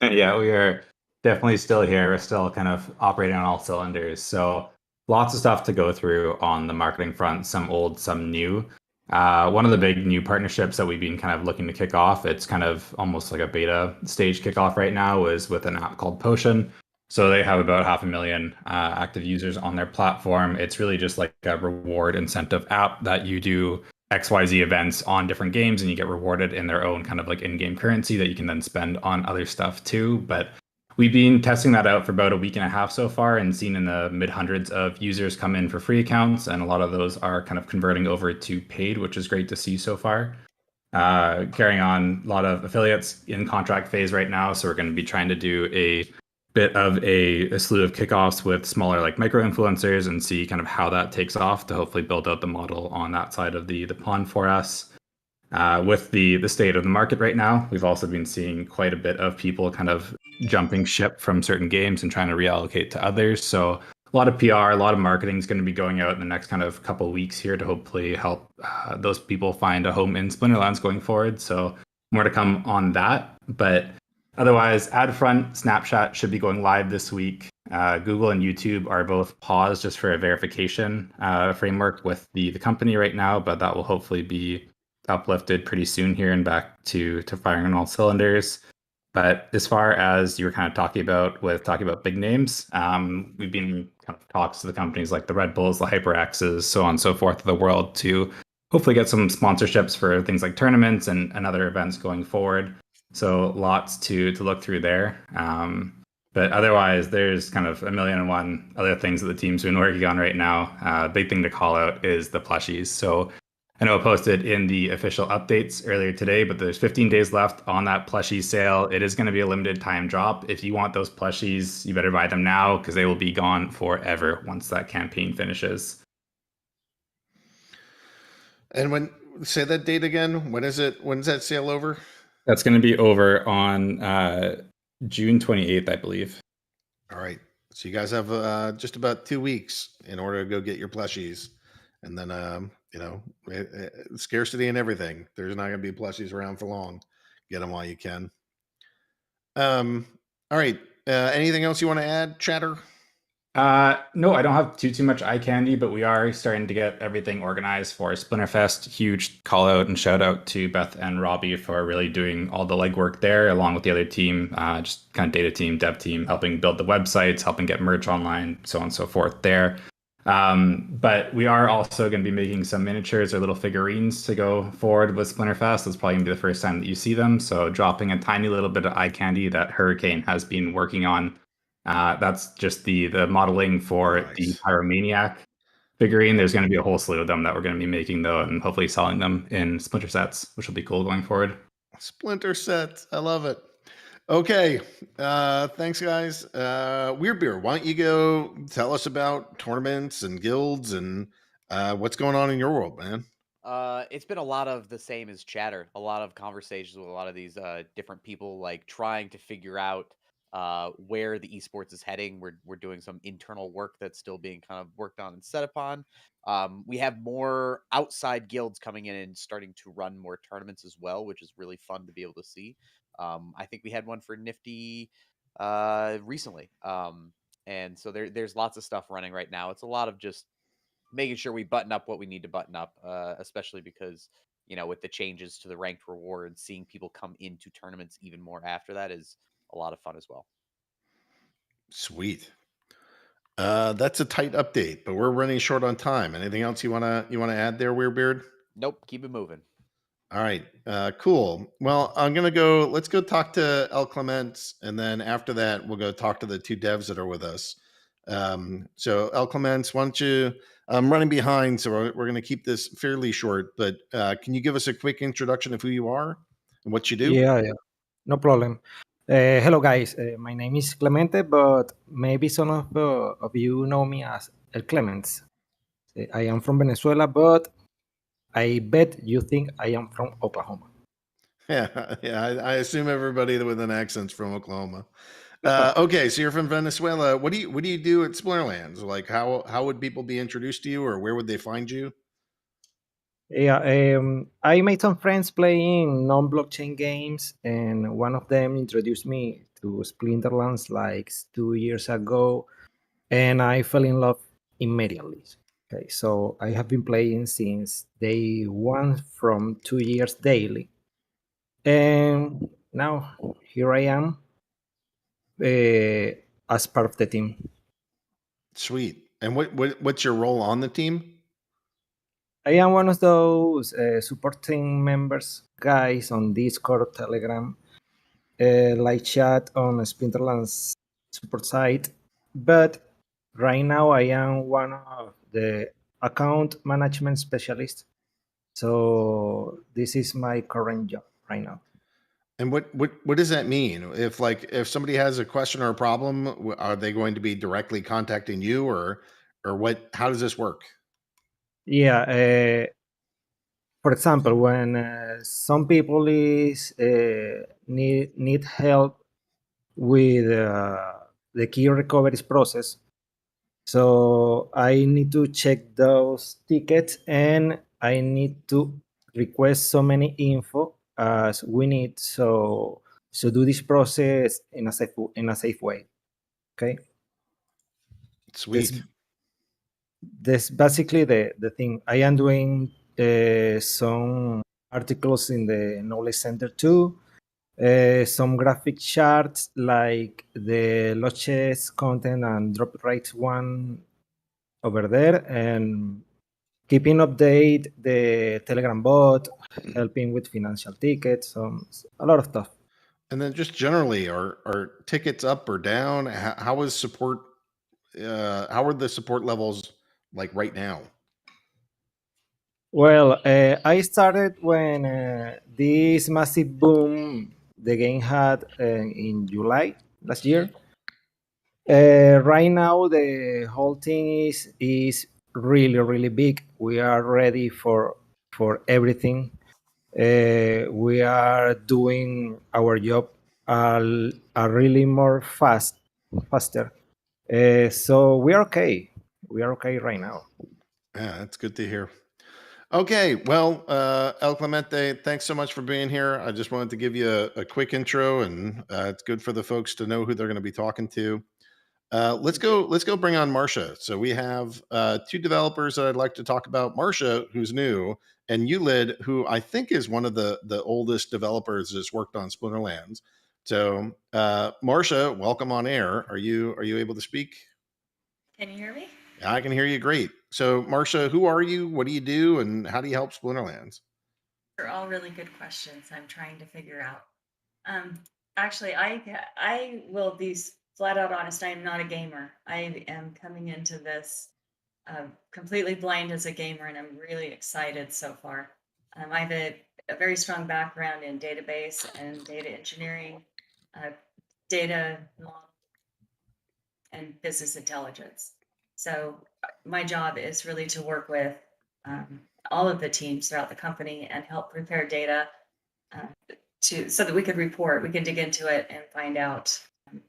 Yeah, we are definitely still here. We're still kind of operating on all cylinders. So lots of stuff to go through on the marketing front, some old, some new. One of the big new partnerships that we've been kind of looking to kick off, it's kind of almost like a beta stage kickoff right now, is with an app called Potion. So they have about 500,000 active users on their platform. It's really just like a reward incentive app that you do XYZ events on different games and you get rewarded in their own kind of like in-game currency that you can then spend on other stuff too. But we've been testing that out for about a week and a half so far and seen in the mid hundreds of users come in for free accounts. And a lot of those are kind of converting over to paid, which is great to see so far. Carrying on a lot of affiliates in contract phase right now. So we're going to be trying to do a bit of a slew of kickoffs with smaller like micro influencers and see kind of how that takes off to hopefully build out the model on that side of the pond for us. With the state of the market right now, we've also been seeing quite a bit of people kind of jumping ship from certain games and trying to reallocate to others. So a lot of PR, a lot of marketing is going to be going out in the next kind of couple of weeks here to hopefully help those people find a home in Splinterlands going forward. So more to come on that. But otherwise, AdFront, Snapchat should be going live this week. Google and YouTube are both paused just for a verification framework with the company right now, but that will hopefully be uplifted pretty soon here and back to firing on all cylinders. But as far as you were kind of talking about big names, we've been kind of talks to the companies like the Red Bulls, the HyperXs, so on and so forth of the world to hopefully get some sponsorships for things like tournaments and other events going forward. So lots to look through there. But otherwise, there's kind of a million and one other things that the team's been working on right now. Big thing to call out is the plushies. So I know I posted in the official updates earlier today, but there's 15 days left on that plushie sale. It is going to be a limited time drop. If you want those plushies, you better buy them now because they will be gone forever once that campaign finishes. And say that date again. When is it? When's that sale over? That's going to be over on June 28th, I believe. All right. So you guys have just about 2 weeks in order to go get your plushies. And then, scarcity and everything. There's not going to be plushies around for long. Get them while you can. All right. Anything else you want to add, Chatter? No, I don't have too much eye candy, but we are starting to get everything organized for Splinterfest. Huge call out and shout out to Beth and Robbie for really doing all the legwork there, along with the other team, just kind of data team, dev team, helping build the websites, helping get merch online, so on and so forth there. But we are also going to be making some miniatures or little figurines to go forward with Splinterfest. That's probably going to be the first time that you see them. So dropping a tiny little bit of eye candy that Hurricane has been working on. That's just the modeling for the Pyromaniac figurine. There's going to be a whole slew of them that we're going to be making, though, and hopefully selling them in Splinter sets, which will be cool going forward. Splinter sets. I love it. Okay. Thanks, guys. WeirdBeard, why don't you go tell us about tournaments and guilds and what's going on in your world, man? It's been a lot of the same as Chatter. A lot of conversations with a lot of these different people, like trying to figure out where the esports is heading. We're doing some internal work that's still being kind of worked on and set upon. We have more outside guilds coming in and starting to run more tournaments as well, which is really fun to be able to see. I think we had one for NFTy recently. And so there's lots of stuff running right now. It's a lot of just making sure we button up what we need to button up, especially because, with the changes to the ranked rewards, seeing people come into tournaments even more after that is a lot of fun as well. Sweet. That's a tight update, but we're running short on time. Anything else you wanna add there, WeirdBeard? Nope, keep it moving. All right, cool. Well, let's go talk to EClements, and then after that, we'll go talk to the two devs that are with us. So EClements, why don't you, I'm running behind, so we're going to keep this fairly short, but can you give us a quick introduction of who you are and what you do? Yeah, no problem. Hello, guys. My name is Clemente, but maybe some of you know me as EClements. I am from Venezuela, but I bet you think I am from Oklahoma. Yeah, I assume everybody with an accent's from Oklahoma. Okay, so you're from Venezuela. What do you do at Splinterlands? Like, how would people be introduced to you, or where would they find you? Yeah, I made some friends playing non-blockchain games, and one of them introduced me to Splinterlands like 2 years ago, and I fell in love immediately. Okay, so I have been playing since day one from 2 years daily, and now here I am as part of the team. Sweet. And what's your role on the team? I am one of those supporting members guys on Discord or Telegram, like chat on Splinterland's support site, but right now I am one of the account management specialists. So this is my current job right now. And what does that mean? If somebody has a question or a problem, are they going to be directly contacting you, or what? How does this work? Yeah. For example, when some people need help with the key recoveries process, so I need to check those tickets and I need to request so many info as we need so do this process in a safe way. Okay. Sweet. That's basically the thing. I am doing some articles in the knowledge center too. Some graphic charts like the losses content and drop rates one over there, and keeping update the Telegram bot, helping with financial tickets, a lot of stuff. And then just generally, are tickets up or down? How is support? How are the support levels like right now? Well, I started when this massive boom the game had in July last year. Right now, the whole thing is really big. We are ready for everything. We are doing our job a really more faster. So we are okay. We are okay right now. Yeah, that's good to hear. Okay, well, EClements, thanks so much for being here. I just wanted to give you a quick intro, and it's good for the folks to know who they're going to be talking to. Let's go bring on Marcia. So we have two developers that I'd like to talk about. Marcia, who's new, and Ulid, who I think is one of the oldest developers that's worked on Splinterlands. So Marcia, welcome on air. Are you able to speak? Can you hear me? I can hear you great. So Marcia, who are you? What do you do? And how do you help Splinterlands? They're all really good questions I'm trying to figure out. Actually, I will be flat out honest. I am not a gamer. I am coming into this completely blind as a gamer, and I'm really excited so far. I have a very strong background in database and data engineering, data and business intelligence. So my job is really to work with all of the teams throughout the company and help prepare data so that we could report, we can dig into it and find out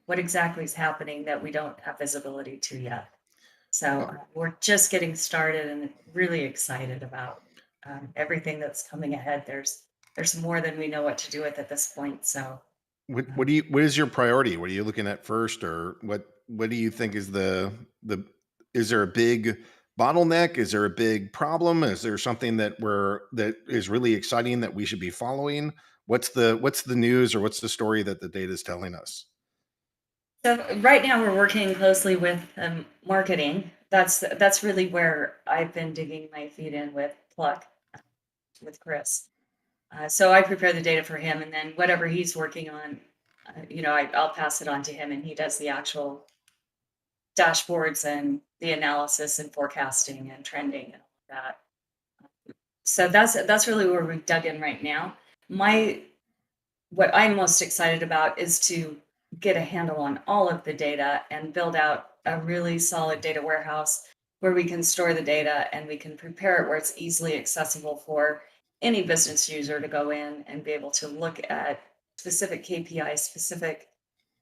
what exactly is happening that we don't have visibility to yet. So we're just getting started and really excited about everything that's coming ahead. There's more than we know what to do with at this point. So what is your priority? What are you looking at first, or what what do you think is the is there a big bottleneck? Is there a big problem? Is there something that is really exciting that we should be following? What's the news, or what's the story that the data is telling us? So right now we're working closely with marketing. That's really where I've been digging my feet in with Pluck, with Chris. So I prepare the data for him, and then whatever he's working on, I'll pass it on to him, and he does the actual dashboards and the analysis and forecasting and trending and all that. So that's really where we've dug in right now. What I'm most excited about is to get a handle on all of the data and build out a really solid data warehouse where we can store the data and we can prepare it where it's easily accessible for any business user to go in and be able to look at specific KPIs, specific,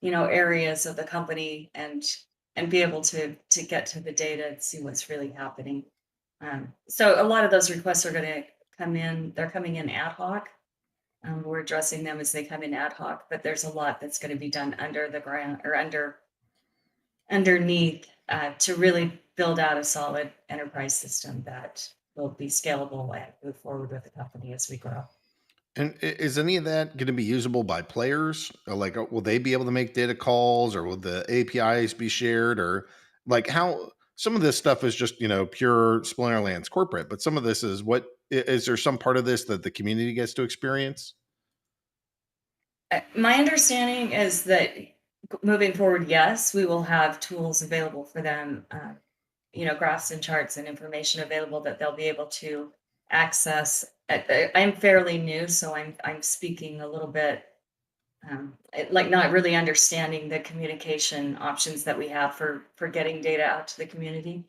areas of the company, and be able to get to the data and see what's really happening. So a lot of those requests are going to come in. They're coming in ad hoc. We're addressing them as they come in ad hoc, but there's a lot that's going to be done under the ground or underneath to really build out a solid enterprise system that will be scalable and move forward with the company as we grow. And is any of that going to be usable by players? Or like, will they be able to make data calls, or will the APIs be shared, or like how some of this stuff is just, pure Splinterlands corporate, but some of this is is there some part of this that the community gets to experience? My understanding is that moving forward, yes, we will have tools available for them, graphs and charts and information available that they'll be able to access. I'm fairly new, so I'm speaking a little bit like not really understanding the communication options that we have for getting data out to the community.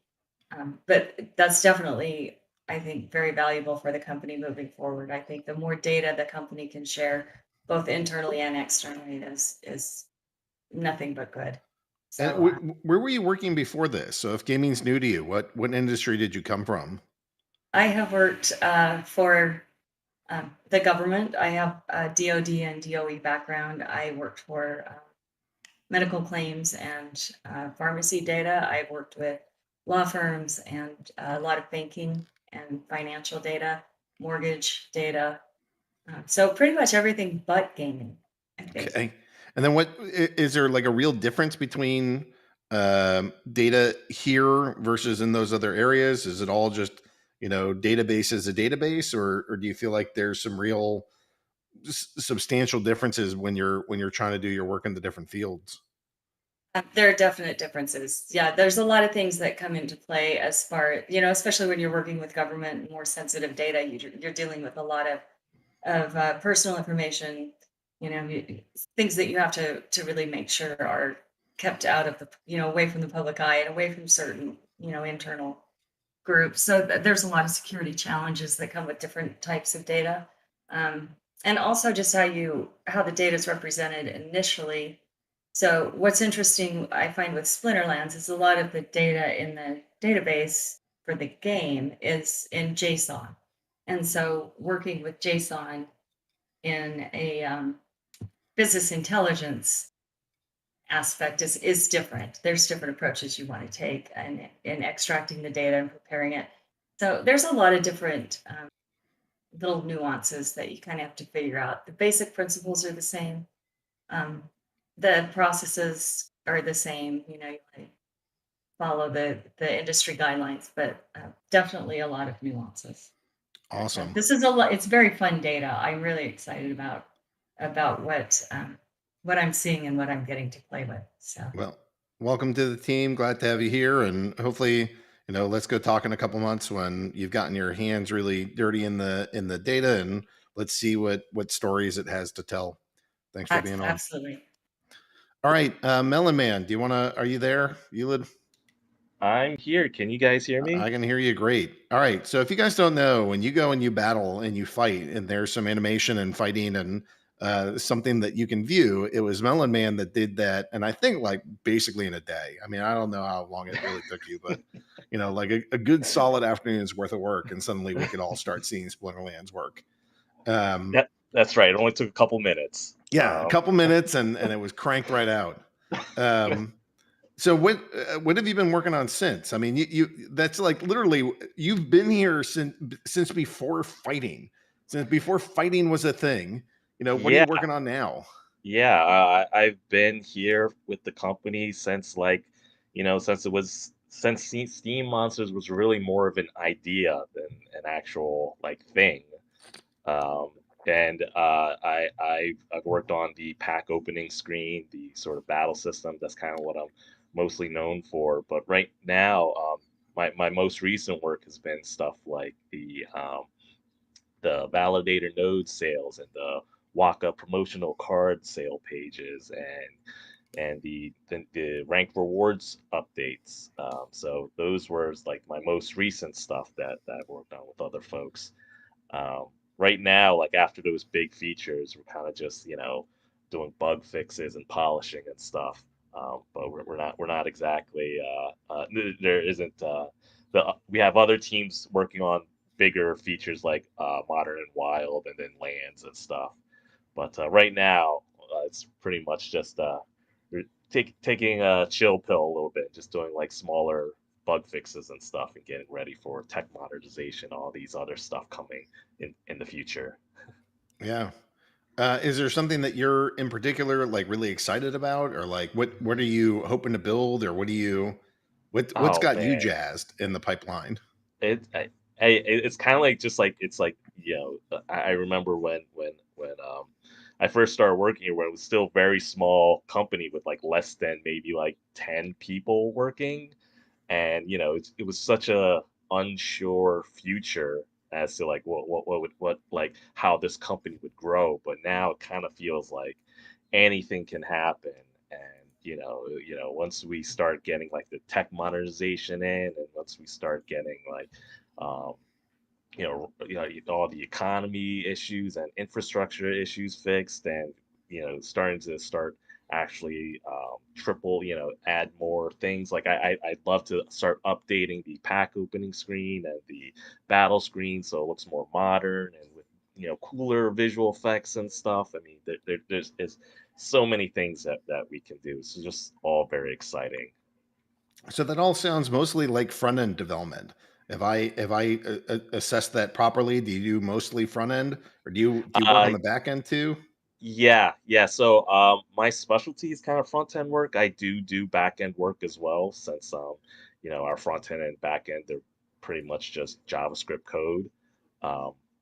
But that's definitely, I think, very valuable for the company moving forward. I think the more data the company can share, both internally and externally, is nothing but good. So, And where were you working before this? So if gaming's new to you, what industry did you come from? I have worked for the government. I have a DoD and DOE background. I worked for medical claims and pharmacy data. I've worked with law firms and a lot of banking and financial data, mortgage data. So pretty much everything but gaming, I think. Okay. And then is there like a real difference between data here versus in those other areas? Is it all just, database is a database, or do you feel like there's some real substantial differences when you're trying to do your work in the different fields? There are definite differences. Yeah, there's a lot of things that come into play as far, especially when you're working with government, more sensitive data. You're dealing with a lot of personal information, things that you have to really make sure are kept out of the, away from the public eye and away from certain, internal groups. So there's a lot of security challenges that come with different types of data. And also just how the data is represented initially. So what's interesting, I find with Splinterlands, is a lot of the data in the database for the game is in JSON. And so working with JSON in a business intelligence aspect is different. There's different approaches you want to take in extracting the data and preparing it. So there's a lot of different little nuances that you kind of have to figure out. The basic principles are the same. The processes are the same. You follow the industry guidelines, but definitely a lot of nuances. Awesome. This is it's very fun data. I'm really excited about what I'm seeing and what I'm getting to play with. So, well, welcome to the team. Glad to have you here, and hopefully, let's go talk in a couple months when you've gotten your hands really dirty in the data, and let's see what stories it has to tell. Thanks for being on. Absolutely. All right, MelonMan, are you there, Ulid? I'm here. Can you guys hear me? I can hear you great. All right. So if you guys don't know, when you go and you battle and you fight, and there's some animation and fighting and something that you can view, it was MelonMan that did that. And I think like basically in a day. I mean, I don't know how long it really took you, but like a good solid afternoon's worth of work. And suddenly we could all start seeing Splinterlands work. That's right. It only took a couple minutes. Yeah, a couple minutes and it was cranked right out. So what have you been working on since? I mean, you that's like literally you've been here since before fighting. Since before fighting was a thing. You know, what are you Yeah, working on now? yeah. I've been here with the company since since Steam Monsters was really more of an idea than an actual like thing. Um, and I've worked on the pack opening screen, the sort of battle system. That's kind of what I'm mostly known for. But right now, my most recent work has been stuff like the validator node sales and the Waka promotional card sale pages and the rank rewards updates. So those were like my most recent stuff that I worked on with other folks. Um, right now, like after those big features, we're kind of just doing bug fixes and polishing and stuff. But we're not exactly there isn't we have other teams working on bigger features like modern and wild and then lands and stuff. But right now, it's pretty much just we're taking a chill pill a little bit, just doing like smaller bug fixes and stuff and getting ready for tech modernization, all these other stuff coming in the future. Yeah. Is there something that you're in particular like really excited about, or like what are you hoping to build, or what's Oh got you man, jazzed in the pipeline? it it's kind of like just like it's like I remember when I first started working here, when it was still a very small company with like less than maybe like 10 people working, and it was such a unsure future as to like what like how this company would grow. But now it kind of feels like anything can happen. And once we start getting like the tech modernization in, and once we start getting like um all the economy issues and infrastructure issues fixed, and starting to actually triple, add more things. Like I'd love to start updating the pack opening screen and the battle screen so it looks more modern and with cooler visual effects and stuff. I mean, there's is so many things that we can do. It's just all very exciting. So that all sounds mostly like front end development. If I assess that properly, do you do mostly front end, or do you work on Uh, the back end too? Yeah, yeah. So my specialty is kind of front end work. I do back end work as well, since our front end and back end, they're pretty much just JavaScript code.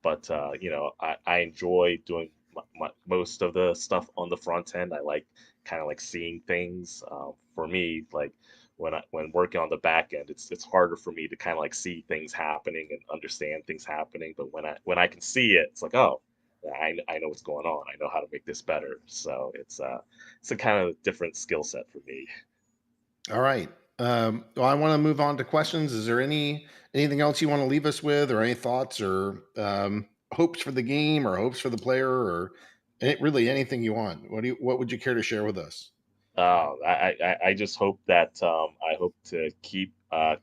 But I enjoy doing most of the stuff on the front end. I like kind of like seeing things. For me, like when working on the back end, it's harder for me to kind of like see things happening and understand things happening. But when I can see it, it's like, oh, I know what's going on. I know how to make this better. So it's a kind of different skill set for me. All right. Well, I want to move on to questions. Is there anything else you want to leave us with, or any thoughts, or hopes for the game, or hopes for the player, or really anything you want? What would you care to share with us? I just hope that I hope to keep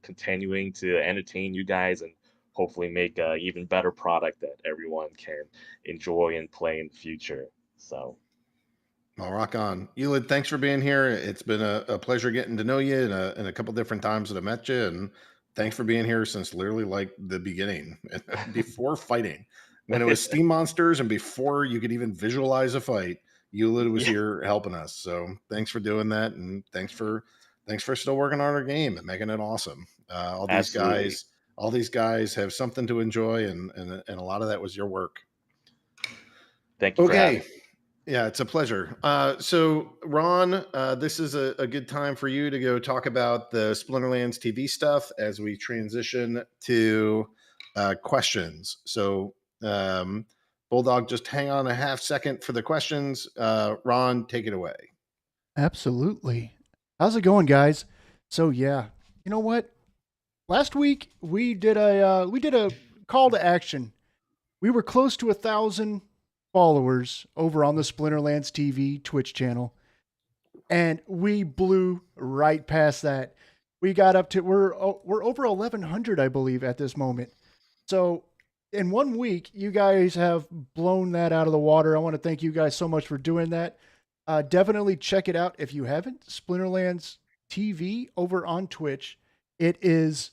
continuing to entertain you guys and hopefully make an even better product that everyone can enjoy and play in the future. So I'll rock on. Elid, thanks for being here. It's been a pleasure getting to know you in a couple different times that I met you. And thanks for being here since literally like the beginning, before fighting, when it was Steam Monsters and before you could even visualize a fight. Elid was yeah, here helping us. So thanks for doing that. And thanks for still working on our game and making it awesome. absolutely. All these guys have something to enjoy, and a lot of that was your work. Thank you for having Okay. me. Yeah, it's a pleasure. So, Ron, this is a good time for you to go talk about the Splinterlands TV stuff as we transition to questions. So, Bulldog, just hang on a half second for the questions. Ron, take it away. Absolutely. How's it going, guys? So yeah, you know what? Last week we did a call to action. We were close to 1,000 followers over on the Splinterlands TV Twitch channel, and we blew right past that. We got up to we're over 1,100, I believe, at this moment. So in 1 week, you guys have blown that out of the water. I want to thank you guys so much for doing that. Definitely check it out if you haven't. Splinterlands TV over on Twitch. It's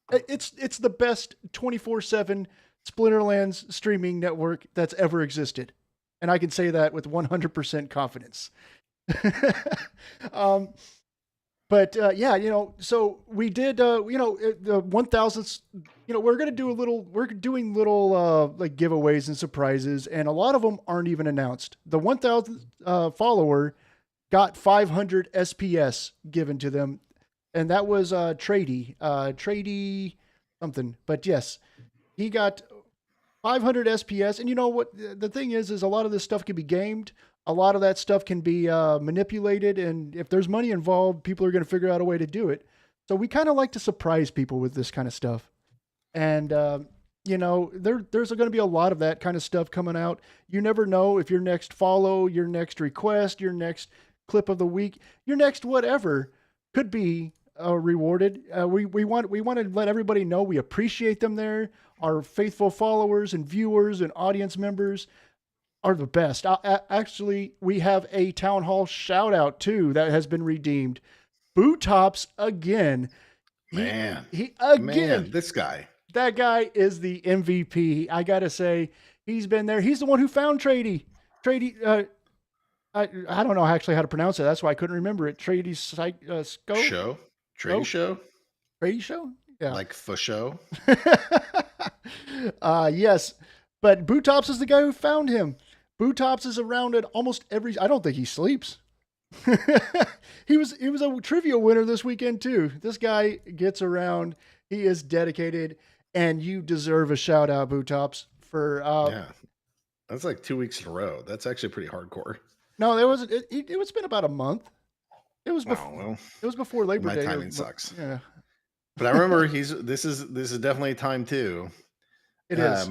the best 24/7 Splinterlands streaming network that's ever existed. And I can say that with 100% confidence. But yeah, so we did, the 1000th, we're doing little like giveaways and surprises, and a lot of them aren't even announced. The 1000th follower got 500 SPS given to them, and that was Trady something. But yes, he got 500 SPS, and you know what? The thing is a lot of this stuff can be gamed. A lot of that stuff can be manipulated, and if there's money involved, people are going to figure out a way to do it. So we kind of like to surprise people with this kind of stuff. And, there's going to be a lot of that kind of stuff coming out. You never know if your next follow, your next request, your next clip of the week, your next whatever could be rewarded. We want to let everybody know we appreciate them there. Our faithful followers and viewers and audience members are the best. Actually, we have a town hall shout out too that has been redeemed. Bootops again. Man, this guy. That guy is the MVP. I gotta say, he's been there. He's the one who found Trady. I don't know actually how to pronounce it. That's why I couldn't remember it. Trady scope show. Trady show. Trady show. Yeah, like for show. Yes, but Bootops is the guy who found him. Bootops is around at almost every. I don't think he sleeps. He was a trivia winner this weekend too. This guy gets around. He is dedicated, and you deserve a shout out, Bootops, for. Yeah, that's like 2 weeks in a row. That's actually pretty hardcore. No, it wasn't. It was been about a month. It was before. It was before Labor Day. My timing sucks. Yeah, but I remember this is definitely time too. It is.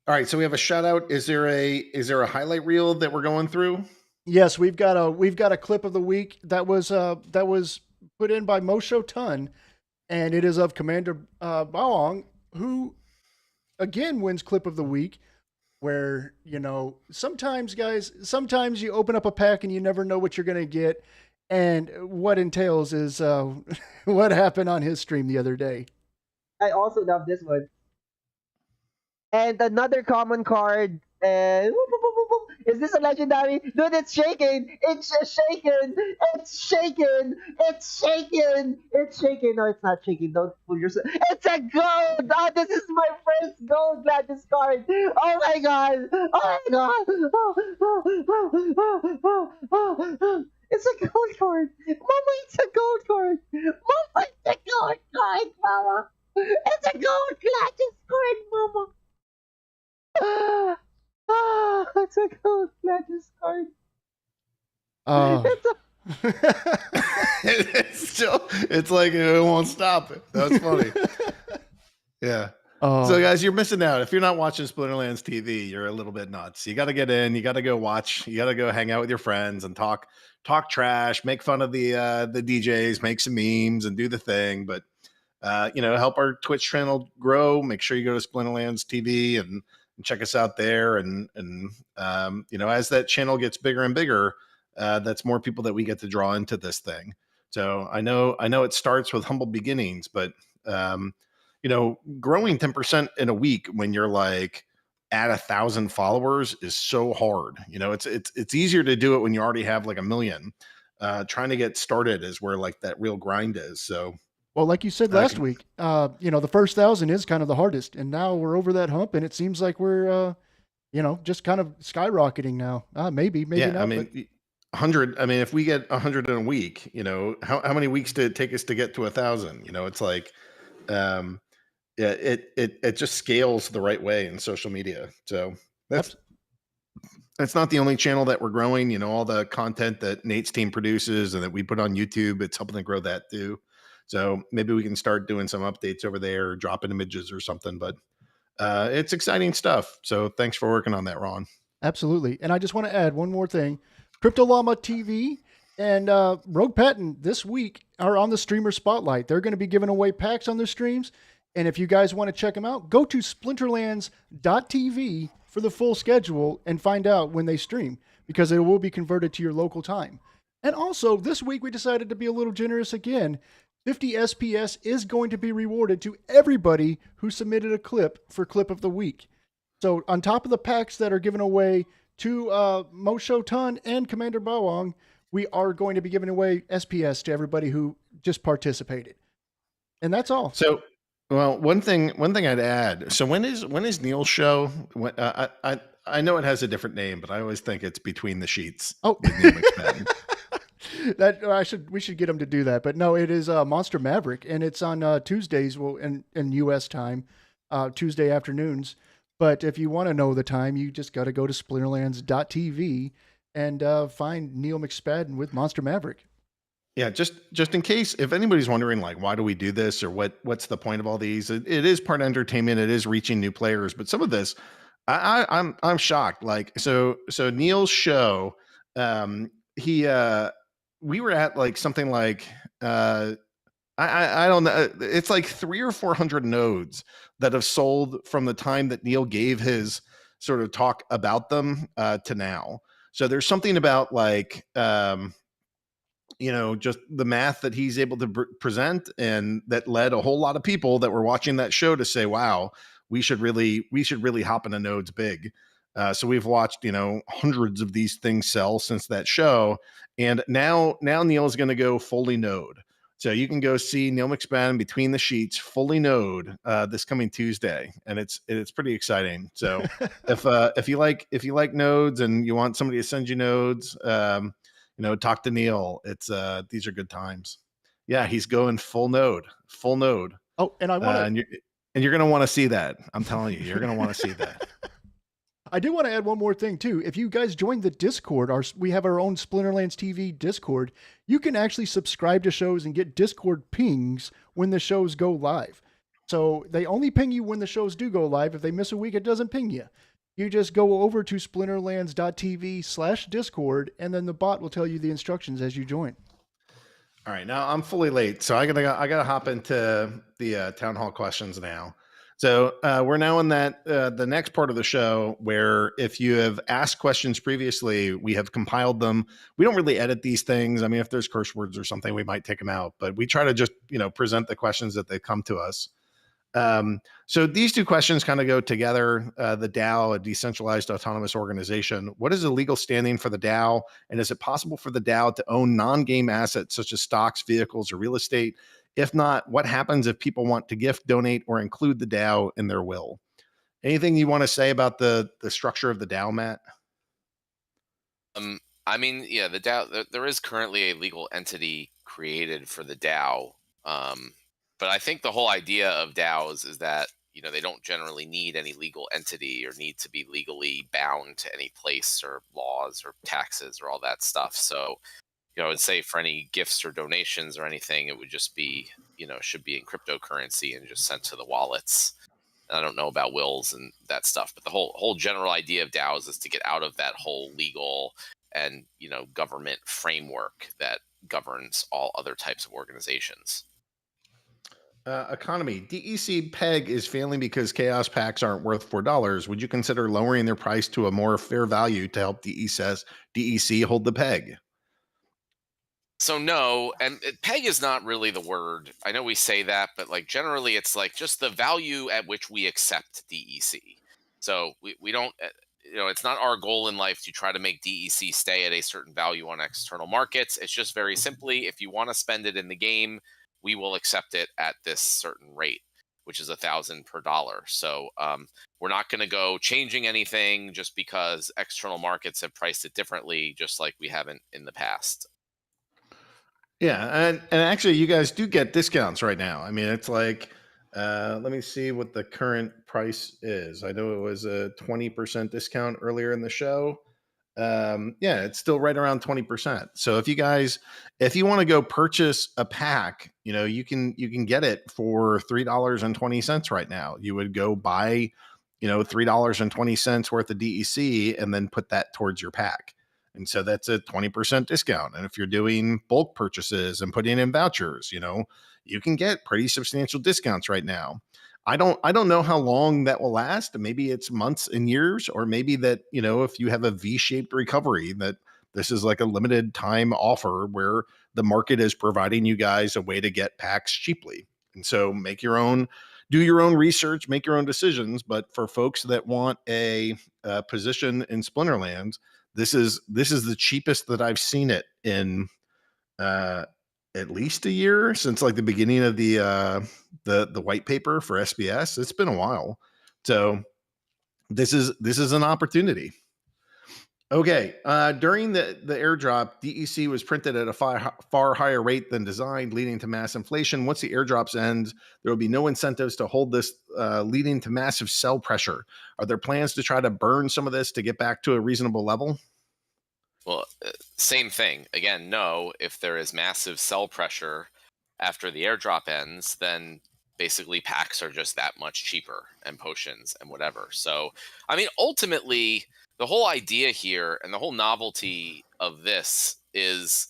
All right, so we have a shout out. Is there a highlight reel that we're going through? Yes, we've got a clip of the week that was put in by Mosho Tun, and it is of Commander Baong, who again wins clip of the week. Where sometimes you open up a pack and you never know what you're gonna get, and what entails is what happened on his stream the other day. I also love this one. And another common card. Is this a legendary? Dude, it's shaking. It's shaking. It's shaking. It's shaking. It's shaking. No, it's not shaking. Don't fool yourself. It's a gold. Oh, this is my first gold Gladys card. Oh my god. Oh my god. It's a gold card. Mama, it's a gold card. Mama, it's a gold card, Mama. It's a gold Gladys card, Mama. It's a gold Gladys card. It's like it won't stop it. That's funny. Yeah. So guys, you're missing out. If you're not watching Splinterlands TV, you're a little bit nuts. You got to get in. You got to go watch. You got to go hang out with your friends and talk trash, make fun of the DJs, make some memes, and do the thing. But help our Twitch channel grow. Make sure you go to Splinterlands TV and check us out there. And as that channel gets bigger and bigger, that's more people that we get to draw into this thing. So I know it starts with humble beginnings, but growing 10% in a week when you're like at 1,000 followers is so hard. It's easier to do it when you already have like 1 million. Trying to get started is where like that real grind is. So, well, like you said last week, the first 1,000 is kind of the hardest, and now we're over that hump, and it seems like we're, just kind of skyrocketing now. Maybe not. I mean, 100. I mean, if we get 100 in a week, how many weeks did it take us to get to 1,000? It's like, it just scales the right way in social media. So that's not the only channel that we're growing. All the content that Nate's team produces and that we put on YouTube, it's helping to grow that too. So maybe we can start doing some updates over there, dropping images or something. But it's exciting stuff. So thanks for working on that, Ron. Absolutely. And I just want to add one more thing. Crypto Llama TV and Rogue Patton this week are on the Streamer Spotlight. They're going to be giving away packs on their streams. And if you guys want to check them out, go to splinterlands.tv for the full schedule and find out when they stream, because it will be converted to your local time. And also, this week we decided to be a little generous again. 50 SPS is going to be rewarded to everybody who submitted a clip for Clip of the Week. So, on top of the packs that are given away to Mosho Tun and Commander Bawang, we are going to be giving away SPS to everybody who just participated. And that's all. So, well, one thing I'd add. So when is Neil's show? I know it has a different name, but I always think it's Between the Sheets. Oh, with Neil McSpadden. we should get him to do that. But no, it is Monster Maverick, and it's on Tuesdays, in U.S. time, Tuesday afternoons. But if you want to know the time, you just got to go to Splinterlands.tv and find Neil McSpadden with Monster Maverick. Yeah, just in case, if anybody's wondering, like, why do we do this, or what's the point of all these? It is part entertainment. It is reaching new players, but some of this, I'm shocked. Like, so Neil's show, we were at like something like I don't know, it's like 300 or 400 nodes that have sold from the time that Neil gave his sort of talk about them to now. So there's something about like just the math that he's able to present, and that led a whole lot of people that were watching that show to say, wow, we should really hop into nodes big. So we've watched, hundreds of these things sell since that show. And now Neil is going to go fully node. So you can go see Neil McSpadden Between the Sheets fully node this coming Tuesday, and it's pretty exciting. So if you like nodes and you want somebody to send you nodes, talk to Neil. It's these are good times. Yeah, he's going full node. Oh, and I want and you're going to want to see that. I'm telling you, you're going to want to see that. I do want to add one more thing too. If you guys join the Discord, we have our own Splinterlands TV Discord. You can actually subscribe to shows and get Discord pings when the shows go live. So they only ping you when the shows do go live. If they miss a week, it doesn't ping you. You just go over to splinterlands.tv/Discord, and then the bot will tell you the instructions as you join. All right, now I'm fully late, so I gotta hop into the town hall questions now. So we're now in that the next part of the show where if you have asked questions previously, we have compiled them. We don't really edit these things. I mean, if there's curse words or something, we might take them out, but we try to just present the questions that they come to us. So these two questions kind of go together. The DAO, a decentralized autonomous organization. What is the legal standing for the DAO? And is it possible for the DAO to own non-game assets such as stocks, vehicles, or real estate? If not, what happens if people want to gift, donate, or include the DAO in their will? Anything you want to say about the structure of the DAO, Matt? I mean, yeah, the DAO, there is currently a legal entity created for the DAO. But I think the whole idea of DAOs is that, they don't generally need any legal entity or need to be legally bound to any place or laws or taxes or all that stuff. So, I would say for any gifts or donations or anything, it would just be, should be in cryptocurrency and just sent to the wallets. I don't know about wills and that stuff, but the whole general idea of DAOs is to get out of that whole legal and, government framework that governs all other types of organizations. Economy. DEC PEG is failing because chaos packs aren't worth $4. Would you consider lowering their price to a more fair value to help DEC hold the peg? So no, and peg is not really the word. I know we say that, but like generally it's like just the value at which we accept DEC. So we don't, it's not our goal in life to try to make DEC stay at a certain value on external markets. It's just very simply, if you want to spend it in the game, we will accept it at this certain rate, which is $1,000 per dollar. So we're not going to go changing anything just because external markets have priced it differently, just like we haven't in the past. Yeah, and actually, you guys do get discounts right now. I mean, it's like, let me see what the current price is. I know it was a 20% discount earlier in the show. Yeah, it's still right around 20%. So if you want to go purchase a pack, you can get it for $3.20 right now. You would go buy, $3.20 worth of DEC and then put that towards your pack. And so that's a 20% discount. And if you're doing bulk purchases and putting in vouchers, you can get pretty substantial discounts right now. I don't know how long that will last. Maybe it's months and years, or maybe that, if you have a V-shaped recovery, that This is like a limited time offer where the market is providing you guys a way to get packs cheaply. And so do your own research, make your own decisions. But for folks that want a position in Splinterlands, this is the cheapest that I've seen it in at least a year, since like the beginning of the white paper for SBS. It's been a while. So this is an opportunity. Okay, during the airdrop, DEC was printed at a far higher rate than designed, leading to mass inflation. Once the airdrops end, there will be no incentives to hold this, leading to massive sell pressure. Are there plans to try to burn some of this to get back to a reasonable level? Well, same thing. Again, no. If there is massive sell pressure after the airdrop ends, then basically packs are just that much cheaper, and potions and whatever. So, I mean, ultimately, the whole idea here and the whole novelty of this is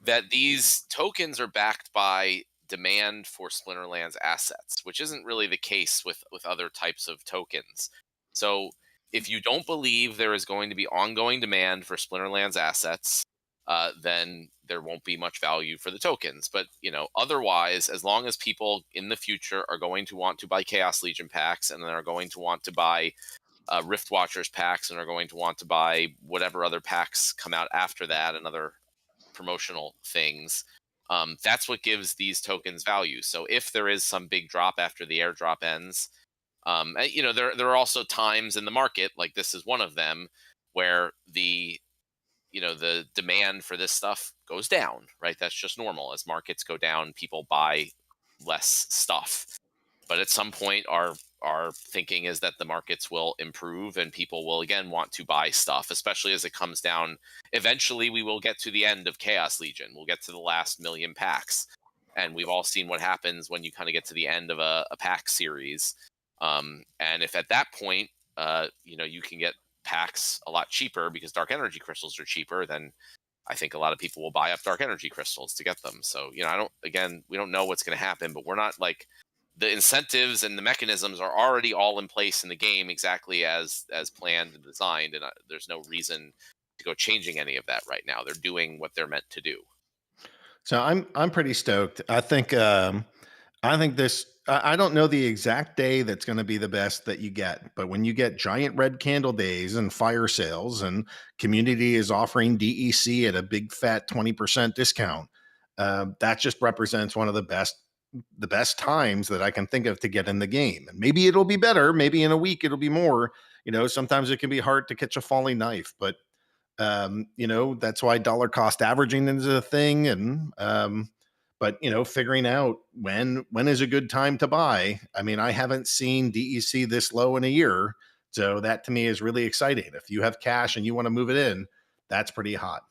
that these tokens are backed by demand for Splinterlands assets, which isn't really the case with other types of tokens. So if you don't believe there is going to be ongoing demand for Splinterlands assets, then there won't be much value for the tokens. But otherwise, as long as people in the future are going to want to buy Chaos Legion packs, and then are going to want to buy Rift Watchers packs, and are going to want to buy whatever other packs come out after that, and other promotional things, that's what gives these tokens value. So if there is some big drop after the airdrop ends, there are also times in the market, like this is one of them, where the demand for this stuff goes down, right? That's just normal. As markets go down, people buy less stuff. But at some point, our thinking is that the markets will improve and people will again want to buy stuff, especially as it comes down. Eventually, we will get to the end of Chaos Legion. We'll get to the last million packs. And we've all seen what happens when you kind of get to the end of a pack series. And if at that point, you can get packs a lot cheaper because Dark Energy Crystals are cheaper, then I think a lot of people will buy up Dark Energy Crystals to get them. So, we don't know what's going to happen, but we're not like, the incentives and the mechanisms are already all in place in the game exactly as planned and designed, and there's no reason to go changing any of that right now. They're doing what they're meant to do. So I'm pretty stoked. I think this. I don't know the exact day that's going to be the best that you get, but when you get giant red candle days and fire sales, and community is offering DEC at a big fat 20% discount, that just represents one of the best times that I can think of to get in the game. And maybe it'll be better. Maybe in a week it'll be more. Sometimes it can be hard to catch a falling knife, but that's why dollar cost averaging is a thing. And but figuring out when is a good time to buy. I mean, I haven't seen DEC this low in a year, so that to me is really exciting. If you have cash and you want to move it in, that's pretty hot.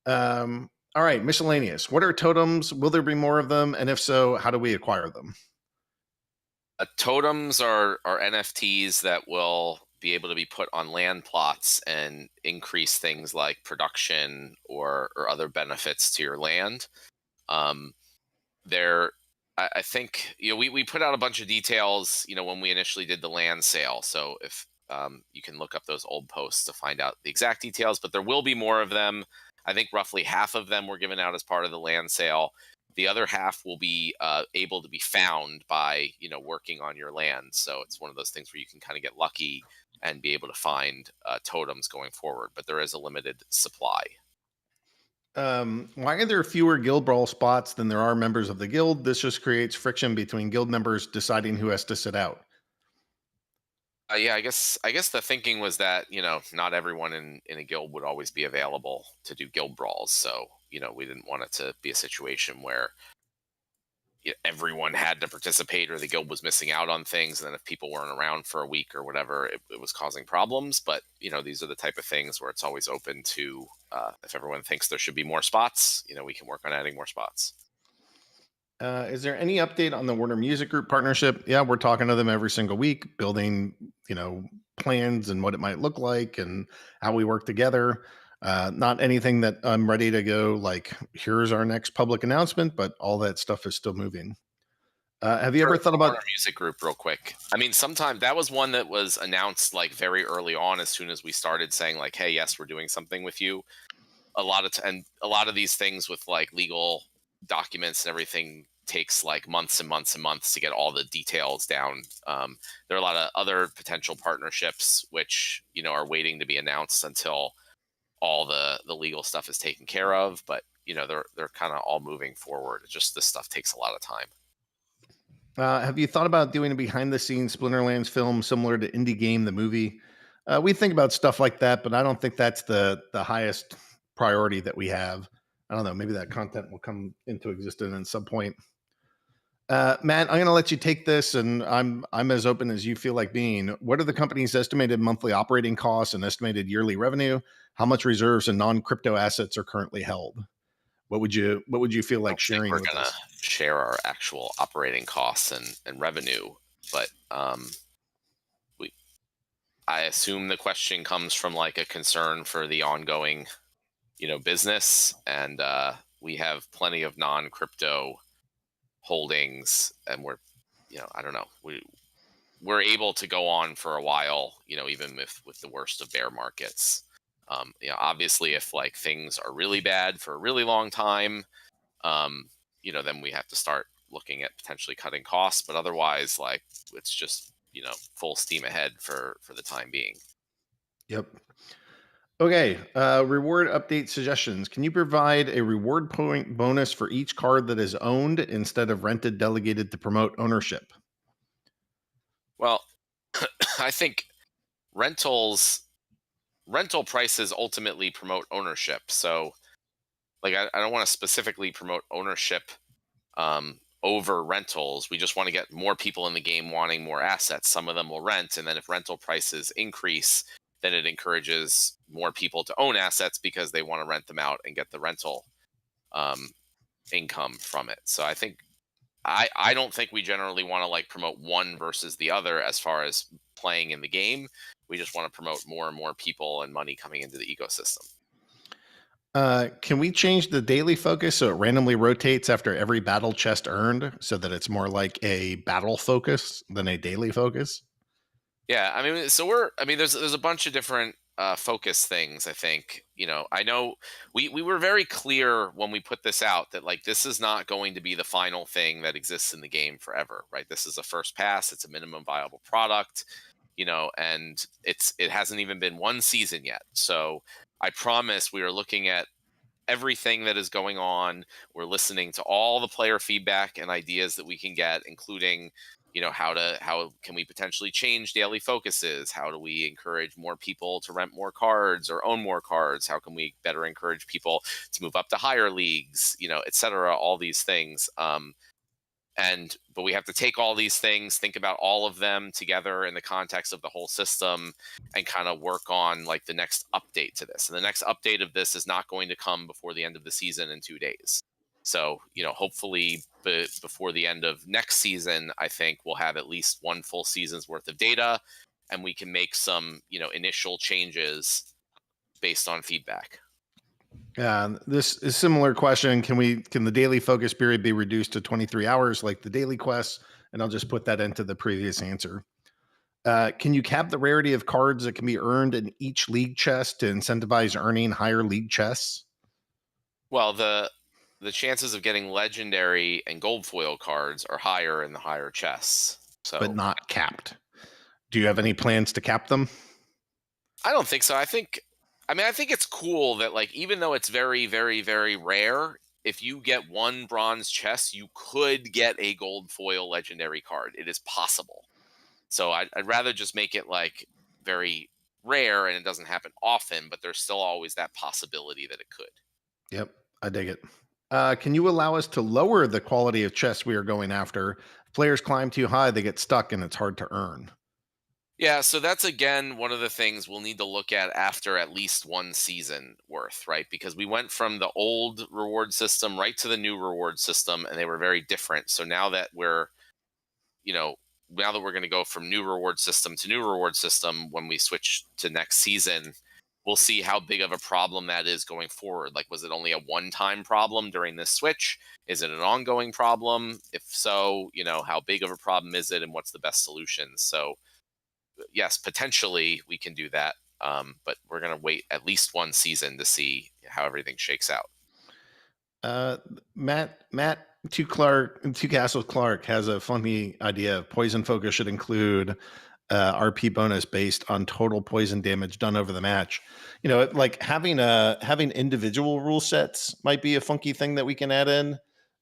All right, miscellaneous. What are totems? Will there be more of them? And if so, how do we acquire them? Totems are NFTs that will be able to be put on land plots and increase things like production or other benefits to your land. I think we put out a bunch of details when we initially did the land sale. So if you can look up those old posts to find out the exact details, but there will be more of them. I think roughly half of them were given out as part of the land sale. The other half will be able to be found by working on your land. So it's one of those things where you can kind of get lucky and be able to find totems going forward. But there is a limited supply. Why are there fewer guild brawl spots than there are members of the guild? This just creates friction between guild members deciding who has to sit out. Yeah, I guess the thinking was that not everyone in a guild would always be available to do guild brawls. So we didn't want it to be a situation where everyone had to participate or the guild was missing out on things. And then if people weren't around for a week or whatever, it was causing problems. But these are the type of things where it's always open to if everyone thinks there should be more spots, we can work on adding more spots. Is there any update on the Warner Music Group partnership? Yeah, we're talking to them every single week, building, plans and what it might look like and how we work together. Not anything that I'm ready to go like, here's our next public announcement, but all that stuff is still moving. Have you ever thought about Warner Music Group real quick? I mean, sometimes that was one that was announced like very early on, as soon as we started saying like, hey, yes, we're doing something with you. a lot of these things with like legal documents and everything takes like months and months and months to get all the details down. There are a lot of other potential partnerships which, you know, are waiting to be announced until all the legal stuff is taken care of, but you know, they're kind of all moving forward. It's just this stuff takes a lot of time. Have you thought about doing a behind the scenes Splinterlands film similar to Indie Game the movie? We think about stuff like that, but I don't think that's the highest priority that we have. I don't know. Maybe that content will come into existence at some point. Matt, I'm going to let you take this, and I'm as open as you feel like being. What are the company's estimated monthly operating costs and estimated yearly revenue? How much reserves and non-crypto assets are currently held? What would you feel like sharing? We're with going to us? share our actual operating costs and revenue, but I assume the question comes from like a concern for the ongoing, you know, business, and we have plenty of non-crypto holdings, and we're, you know, I don't know, we're able to go on for a while, you know, even with the worst of bear markets. You know, obviously if like things are really bad for a really long time, you know, then we have to start looking at potentially cutting costs, but otherwise like it's just, you know, full steam ahead for the time being. Yep. Okay. Reward update suggestions. Can you provide a reward point bonus for each card that is owned instead of rented delegated to promote ownership? Well, I think rental prices ultimately promote ownership. So like, I don't want to specifically promote ownership over rentals. We just want to get more people in the game wanting more assets. Some of them will rent, and then if rental prices increase, then it encourages more people to own assets because they want to rent them out and get the rental income from it. So I think I don't think we generally want to like promote one versus the other as far as playing in the game. We just want to promote more and more people and money coming into the ecosystem. Can we change the daily focus so it randomly rotates after every battle chest earned so that it's more like a battle focus than a daily focus? Yeah, I mean, there's a bunch of different focus things. I think, you know, I know we were very clear when we put this out that like this is not going to be the final thing that exists in the game forever, right? This is a first pass. It's a minimum viable product, you know, and it hasn't even been one season yet. So I promise we are looking at everything that is going on. We're listening to all the player feedback and ideas that we can get, including, you know, how can we potentially change daily focuses? How do we encourage more people to rent more cards or own more cards? How can we better encourage people to move up to higher leagues, you know, et cetera, all these things. But we have to take all these things, think about all of them together in the context of the whole system, and kind of work on like the next update to this. And the next update of this is not going to come before the end of the season in 2 days. So, you know, hopefully before the end of next season, I think we'll have at least one full season's worth of data, and we can make some, you know, initial changes based on feedback. This is a similar question. Can the daily focus period be reduced to 23 hours like the daily quests? And I'll just put that into the previous answer. Can you cap the rarity of cards that can be earned in each league chest to incentivize earning higher league chests? Well, the chances of getting legendary and gold foil cards are higher in the higher chests. So, but not capped. Do you have any plans to cap them? I don't think so. I think it's cool that like, even though it's very, very, very rare, if you get one bronze chest, you could get a gold foil legendary card. It is possible. So I'd rather just make it like very rare and it doesn't happen often, but there's still always that possibility that it could. Yep, I dig it. Can you allow us to lower the quality of chests we are going after? If players climb too high, they get stuck and it's hard to earn. Yeah, so that's again one of the things we'll need to look at after at least one season worth, right? Because we went from the old reward system right to the new reward system, and they were very different. So now that we're going to go from new reward system to new reward system when we switch to next season, we'll see how big of a problem that is going forward. Like, was it only a one-time problem during this switch? Is it an ongoing problem? If so, you know, how big of a problem is it, and what's the best solution? So yes, potentially we can do that, but we're going to wait at least one season to see how everything shakes out. Matt Two Castles Clark has a funny idea. Poison focus should include RP bonus based on total poison damage done over the match. You know, like having individual rule sets might be a funky thing that we can add in.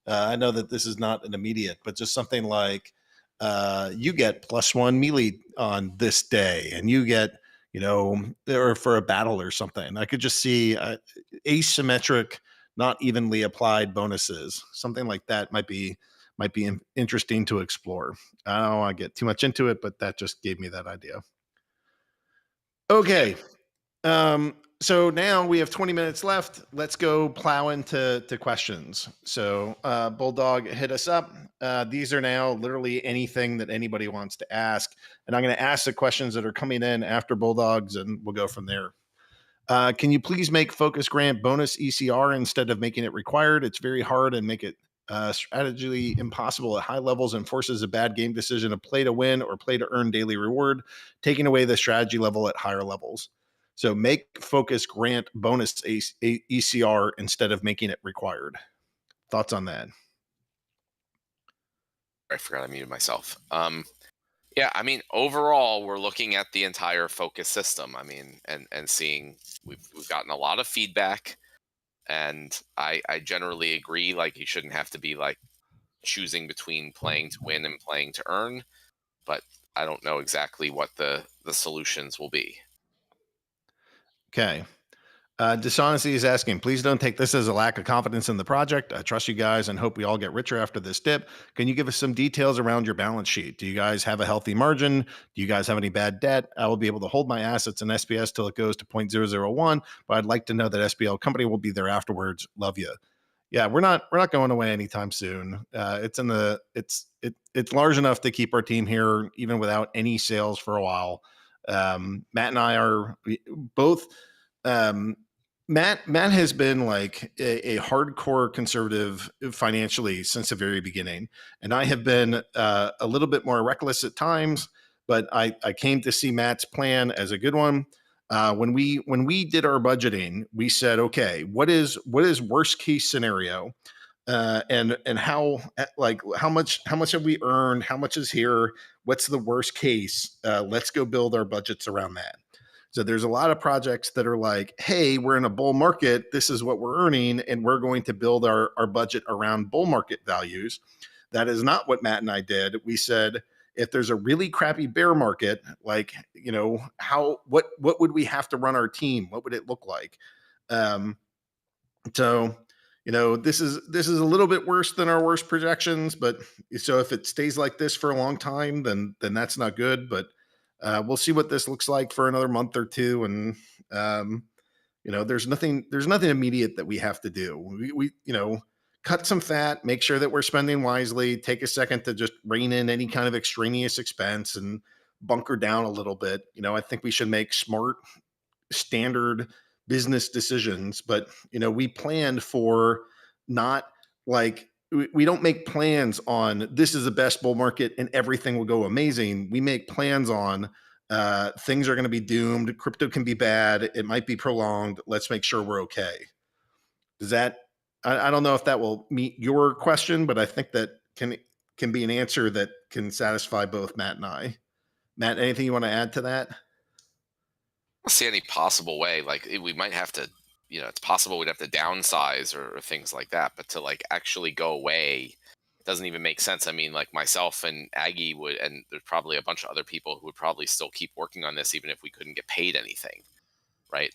I know that this is not an immediate, but just something like you get +1 melee on this day, and you get, you know, or for a battle or something. I could just see asymmetric, not evenly applied bonuses. Something like that might be interesting to explore. I don't want to get too much into it, but that just gave me that idea. Okay. So now we have 20 minutes left. Let's go plow into questions. So Bulldog, hit us up. These are now literally anything that anybody wants to ask. And I'm going to ask the questions that are coming in after Bulldogs, and we'll go from there. Can you please make Focus Grant bonus ECR instead of making it required? It's very hard and make it strategically impossible at high levels and forces a bad game decision of play to win or play to earn daily reward, taking away the strategy level at higher levels. So make Focus Grant bonus ECR instead of making it required. Thoughts on that? I forgot I muted myself. Yeah, I mean, overall, we're looking at the entire Focus system. I mean, and seeing we've gotten a lot of feedback, and I generally agree. Like, you shouldn't have to be like choosing between playing to win and playing to earn, but I don't know exactly what the solutions will be. Okay. Dishonesty is asking, please don't take this as a lack of confidence in the project. I trust you guys and hope we all get richer after this dip. Can you give us some details around your balance sheet? Do you guys have a healthy margin? Do you guys have any bad debt? I will be able to hold my assets in SPS till it goes to 0.001, but I'd like to know that SBL company will be there afterwards. Love you. Yeah, we're not going away anytime soon. It's large enough to keep our team here even without any sales for a while. Matt and I are both. Matt has been like a hardcore conservative financially since the very beginning, and I have been a little bit more reckless at times. But I came to see Matt's plan as a good one. When we did our budgeting, we said, okay, what is worst case scenario, and how much have we earned? How much is here? What's the worst case? Let's go build our budgets around that. So there's a lot of projects that are like, hey, we're in a bull market. This is what we're earning, and we're going to build our budget around bull market values. That is not what Matt and I did. We said, if there's a really crappy bear market, like, you know, what would we have to run our team? What would it look like? So, you know, this is a little bit worse than our worst projections, but so if it stays like this for a long time, then that's not good. But we'll see what this looks like for another month or two, and you know, there's nothing immediate that we have to do. We you know, cut some fat, make sure that we're spending wisely, take a second to just rein in any kind of extraneous expense and bunker down a little bit. You know, I think we should make smart, standard business decisions, but you know, we planned for not like we don't make plans on this is the best bull market and everything will go amazing. We make plans on things are going to be doomed. Crypto can be bad. It might be prolonged. Let's make sure we're okay. Does that, I don't know if that will meet your question, but I think that can be an answer that can satisfy both Matt and I. Matt, anything you want to add to that? I don't see any possible way. Like, we might have to, you know, it's possible we'd have to downsize or things like that, but to like actually go away, it doesn't even make sense. I mean, like myself and Aggie would, and there's probably a bunch of other people who would probably still keep working on this even if we couldn't get paid anything, right?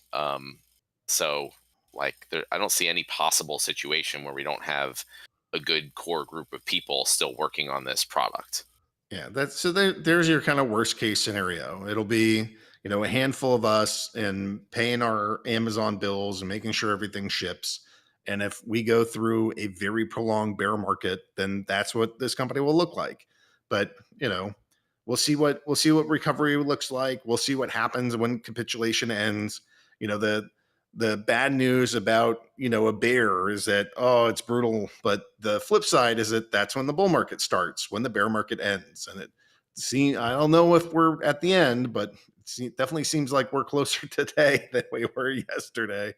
So like, I don't see any possible situation where we don't have a good core group of people still working on this product. Yeah, there's your kind of worst case scenario. It'll be, you know, a handful of us and paying our Amazon bills and making sure everything ships. And if we go through a very prolonged bear market, then that's what this company will look like. But, you know, we'll see what recovery looks like. We'll see what happens when capitulation ends. You know, the bad news about, you know, a bear is that, oh, it's brutal. But the flip side is that that's when the bull market starts, when the bear market ends. And I don't know if we're at the end, but definitely seems like we're closer today than we were yesterday.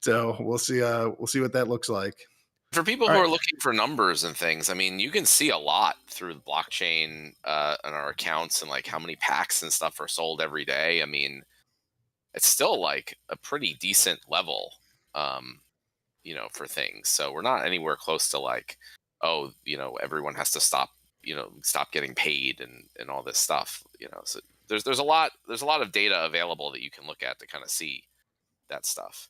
So we'll see what that looks like. For people All who right. are looking for numbers and things, I mean, you can see a lot through the blockchain on our accounts and like how many packs and stuff are sold every day. I mean, it's still like a pretty decent level, for things. So we're not anywhere close to like, oh, everyone has to stop getting paid and all this stuff. So there's a lot of data available that you can look at to kind of see that stuff.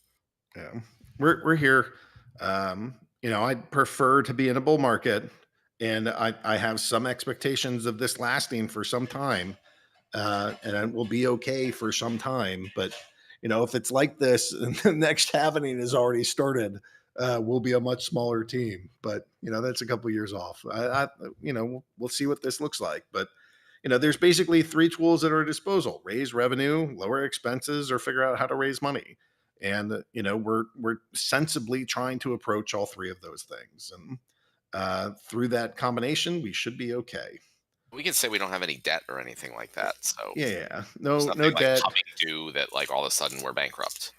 Yeah, we're here. I'd prefer to be in a bull market, and I have some expectations of this lasting for some time, and it will be okay for some time. But if it's like this, and the next happening has already started, we'll be a much smaller team. But that's a couple years off. We'll see what this looks like. But there's basically 3 tools at our disposal: raise revenue, lower expenses, or figure out how to raise money. And we're sensibly trying to approach all 3 of those things, and through that combination, we should be okay. We can say we don't have any debt or anything like that. So Yeah, there's no nothing like debt. coming due that like all of a sudden we're bankrupt.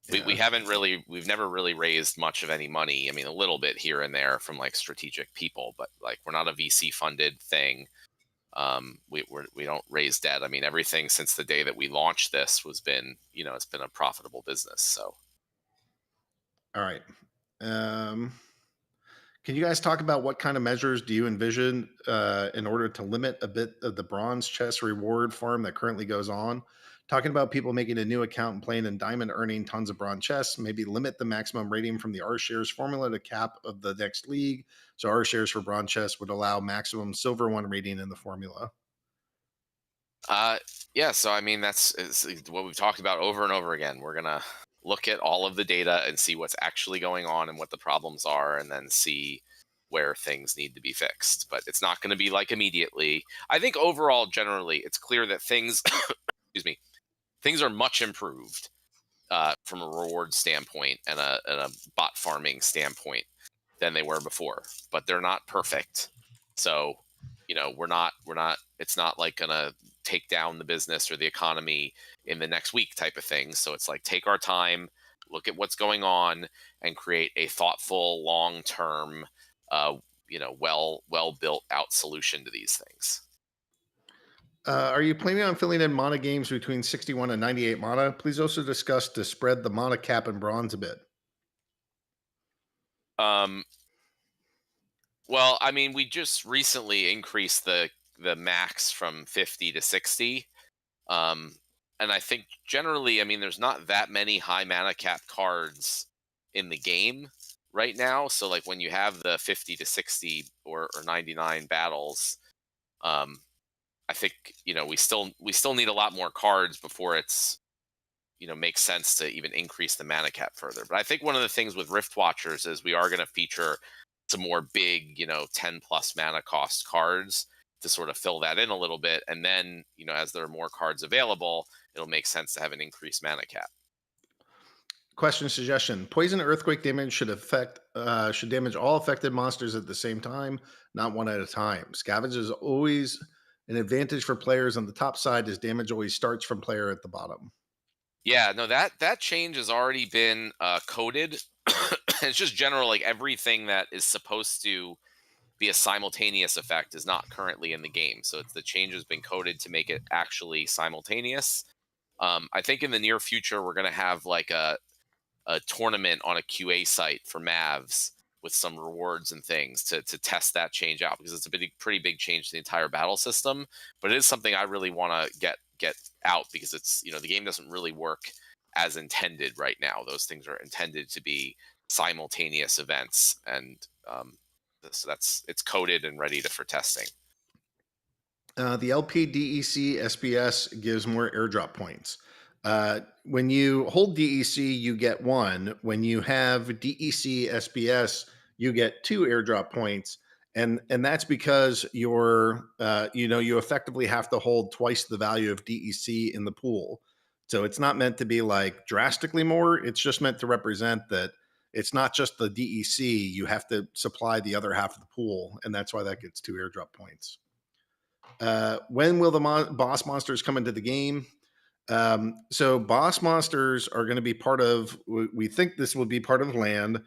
Yeah. We've never really raised much of any money. I mean, a little bit here and there from like strategic people, but like we're not a VC funded thing. We don't raise debt. I mean, everything since the day that we launched this it's been a profitable business. So, All right. Can you guys talk about what kind of measures do you envision in order to limit a bit of the bronze chest reward farm that currently goes on? Talking about people making a new account and playing in diamond, earning tons of bronze chests, maybe limit the maximum rating from the R shares formula to cap of the next league. So R shares for bronze chests would allow maximum silver 1 rating in the formula. yeah. So I mean, that's what we've talked about over and over again. We're gonna look at all of the data and see what's actually going on and what the problems are, and then see where things need to be fixed. But it's not going to be like immediately. I think overall, generally, it's clear that things, excuse me, things are much improved from a reward standpoint and a bot farming standpoint than they were before. But they're not perfect. So, we're not. It's not like gonna take down the business or the economy in the next week type of thing. So it's like take our time, look at what's going on, and create a thoughtful, long-term, well built out solution to these things. Are you planning on filling in mana games between 61 and 98 mana? Please also discuss to spread the mana cap in bronze a bit. Well, I mean, we just recently increased the max from 50 to 60. And I think generally, I mean, there's not that many high mana cap cards in the game right now. So like when you have the 50 to 60 or 99 battles, I think we still need a lot more cards before it's makes sense to even increase the mana cap further. But I think one of the things with Rift Watchers is we are going to feature some more big 10 plus mana cost cards to sort of fill that in a little bit, and then as there are more cards available, it'll make sense to have an increased mana cap. Question suggestion: poison earthquake damage should damage all affected monsters at the same time, not one at a time. Scavenge is always an advantage for players on the top side, as damage always starts from player at the bottom. Yeah, no, that change has already been coded. It's just general, like everything that is supposed to be a simultaneous effect is not currently in the game. So the change has been coded to make it actually simultaneous. I think in the near future, we're going to have like a tournament on a QA site for Mavs with some rewards and things to test that change out, because it's a pretty big change to the entire battle system. But it is something I really want to get out, because it's the game doesn't really work as intended right now. Those things are intended to be simultaneous events, and so it's coded and ready for testing. The LP DEC SPS gives more airdrop points. When you hold DEC, you get 1. When you have DEC SPS, you get 2 airdrop points, and that's because you effectively have to hold twice the value of DEC in the pool. So it's not meant to be like drastically more. It's just meant to represent that it's not just the DEC. You have to supply the other half of the pool, and that's why that gets 2 airdrop points. When will the boss monsters come into the game? So boss monsters are going to be part of, we think this will be part of land.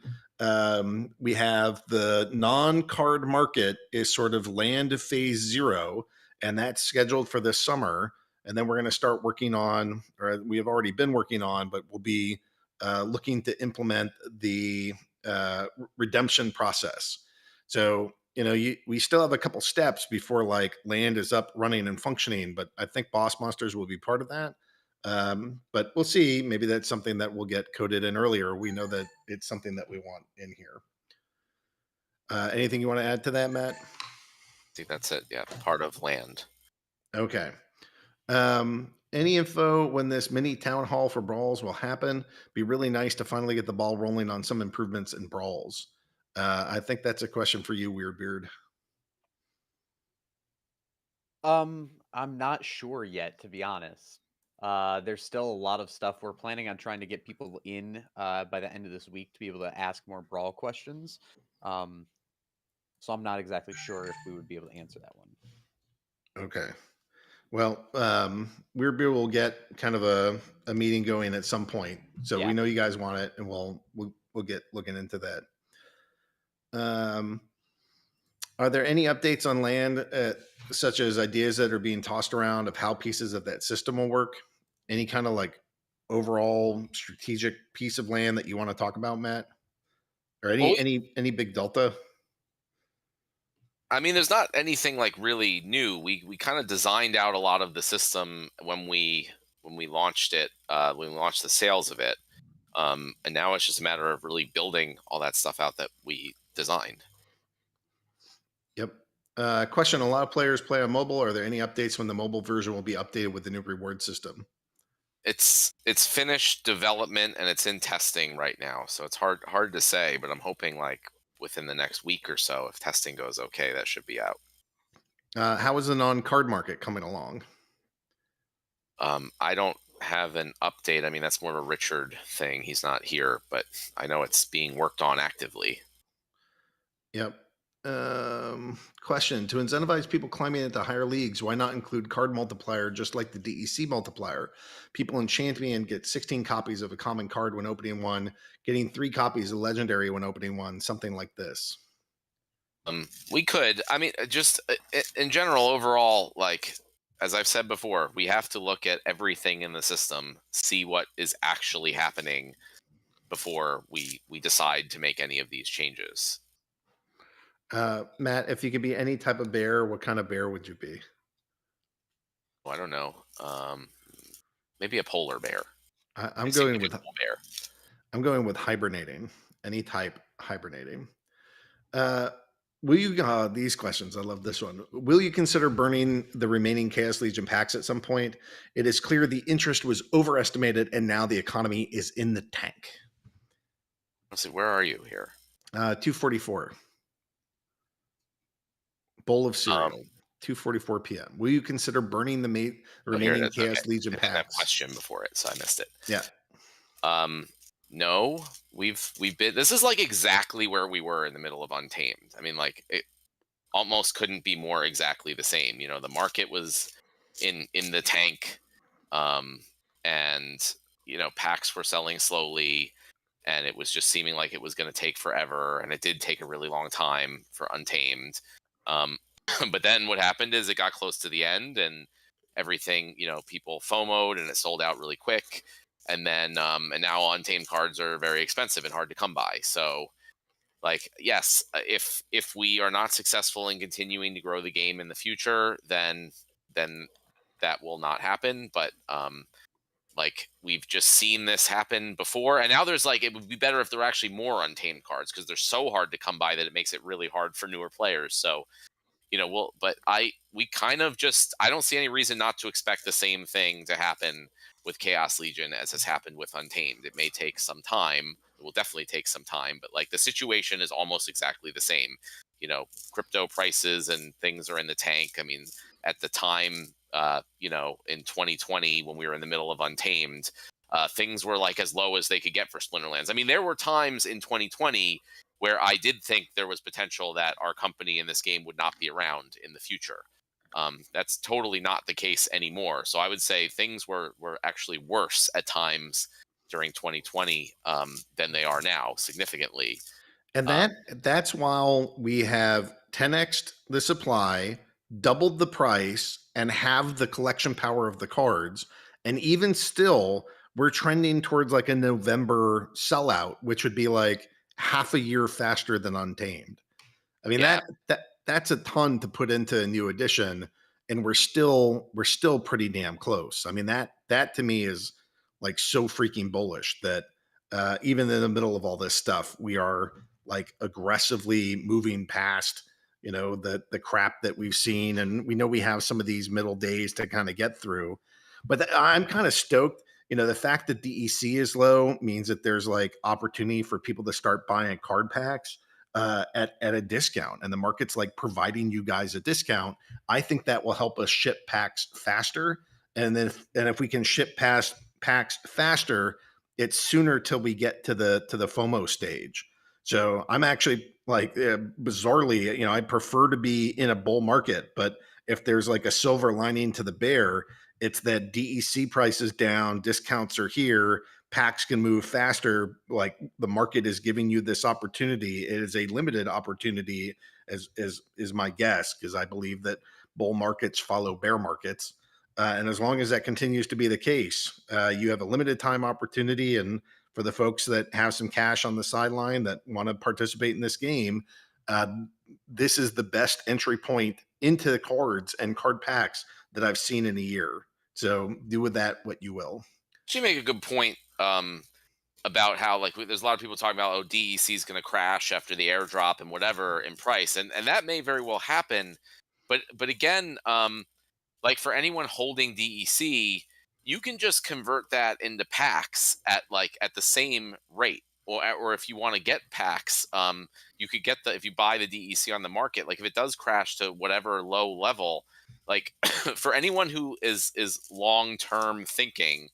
We have the non-card market is sort of land phase 0, and that's scheduled for this summer. And then we're going to start working on, or we have already been working on, but we'll be looking to implement the redemption process. So, we still have a couple steps before like land is up, running, and functioning, but I think boss monsters will be part of that. But we'll see. Maybe that's something that will get coded in earlier. We know that it's something that we want in here. Anything you want to add to that, Matt? I think that's it. Yeah, part of land. Okay. Any info when this mini town hall for brawls will happen? Be really nice to finally get the ball rolling on some improvements in brawls. I think that's a question for you, WeirdBeard. I'm not sure yet, to be honest. There's still a lot of stuff. We're planning on trying to get people in by the end of this week to be able to ask more brawl questions. So I'm not exactly sure if we would be able to answer that one. Okay. Well, WeirdBeard will get kind of a meeting going at some point. So we know you guys want it, and we'll get looking into that. Are there any updates on land, such as ideas that are being tossed around of how pieces of that system will work? Any kind of like overall strategic piece of land that you want to talk about, Matt? Or any big delta? I mean, there's not anything like really new. We kind of designed out a lot of the system when we launched it, when we launched the sales of it, and now it's just a matter of really building all that stuff out that we designed. Yep. Question: a lot of players play on mobile. Are there any updates when the mobile version will be updated with the new reward system? It's finished development and it's in testing right now, so it's hard to say. But I'm hoping like within the next week or so, if testing goes okay, that should be out. How is the non-card market coming along? I don't have an update. I mean, that's more of a Richard thing. He's not here, but I know it's being worked on actively. Yep. Question: to incentivize people climbing into higher leagues, why not include card multiplier just like the DEC multiplier? People in Champion get 16 copies of a common card when opening one, getting 3 copies of legendary when opening one, something like this. We could. I mean, just in general, overall, like as I've said before, we have to look at everything in the system, see what is actually happening before we decide to make any of these changes. Matt, if you could be any type of bear, what kind of bear would you be? I don't know. Maybe a polar bear. I'm going with bear. I'm going with hibernating. Any type hibernating. Will you? These questions. I love this one. Will you consider burning the remaining Chaos Legion packs at some point? It is clear the interest was overestimated, and now the economy is in the tank. Let's see. Where are you here? 244. Bowl of cereal. 2:44 p.m. Will you consider burning the remaining Chaos Legion packs? That question before it, so I missed it. Yeah. No, we've been. This is like exactly where we were in the middle of Untamed. I mean, like it almost couldn't be more exactly the same. You know, the market was in the tank, and packs were selling slowly, and it was just seeming like it was going to take forever, and it did take a really long time for Untamed. But then what happened is it got close to the end, and everything, people FOMO'd, and it sold out really quick. And then, and now Untamed cards are very expensive and hard to come by. So, like, yes, if we are not successful in continuing to grow the game in the future, then that will not happen. But like we've just seen this happen before, and now there's like it would be better if there were actually more Untamed cards because they're so hard to come by that it makes it really hard for newer players. So, we kind of just I don't see any reason not to expect the same thing to happen with Chaos Legion as has happened with Untamed. It may take some time. It will definitely take some time, but like the situation is almost exactly the same. Crypto prices and things are in the tank. I mean, at the time, in 2020 when we were in the middle of Untamed, things were like as low as they could get for Splinterlands. I mean, there were times in 2020 where I did think there was potential that our company in this game would not be around in the future. That's totally not the case anymore. So I would say things were actually worse at times during 2020 than they are now, significantly. And that's while we have 10x'd the supply, doubled the price, and have the collection power of the cards. And even still, we're trending towards like a November sellout, which would be like half a year faster than Untamed. I mean, Yeah. that's a ton to put into a new edition, and we're still pretty damn close. I mean, that to me is like so freaking bullish that even in the middle of all this stuff, we are like aggressively moving past, you know, the crap that we've seen, and we know we have some of these middle days to kind of get through. But I'm kind of stoked. You know, the fact that DEC is low means that there's like opportunity for people to start buying card packs at a discount, and the market's like providing you guys a discount. I think that will help us ship packs faster, and then if we can ship past packs faster, it's sooner till we get to the FOMO stage. So I'm actually like bizarrely, you know, I'd prefer to be in a bull market, but if there's like a silver lining to the bear, it's that DEC prices down, discounts are here, packs can move faster. Like the market is giving you this opportunity. It is a limited opportunity, as is my guess, because I believe that bull markets follow bear markets. And as long as that continues to be the case, you have a limited time opportunity. And for the folks that have some cash on the sideline that want to participate in this game, this is the best entry point into the cards and card packs that I've seen in a year. So do with that what you will. You make a good point about how like there's a lot of people talking about, oh, DEC is going to crash after the airdrop and whatever in price, and that may very well happen. But again, like for anyone holding DEC, you can just convert that into packs at the same rate. Or if you want to get packs, you could get if you buy the DEC on the market, like if it does crash to whatever low level, like for anyone who is long-term thinking,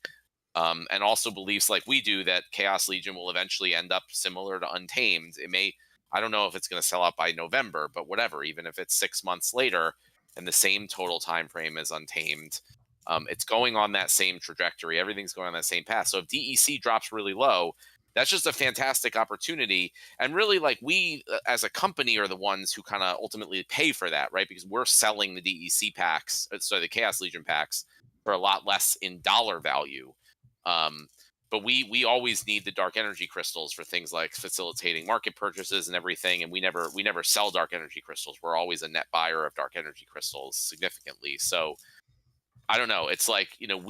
and also believes like we do that Chaos Legion will eventually end up similar to Untamed. It may, I don't know if it's going to sell out by November, but whatever, even if it's 6 months later and the same total time frame as Untamed, it's going on that same trajectory. Everything's going on that same path. So if DEC drops really low, that's just a fantastic opportunity. And really, like we as a company are the ones who kind of ultimately pay for that, right? Because we're selling the DEC packs, so the Chaos Legion packs, for a lot less in dollar value. But we always need the dark energy crystals for things like facilitating market purchases and everything. And we never sell dark energy crystals. We're always a net buyer of dark energy crystals significantly. So I don't know. It's like, you know,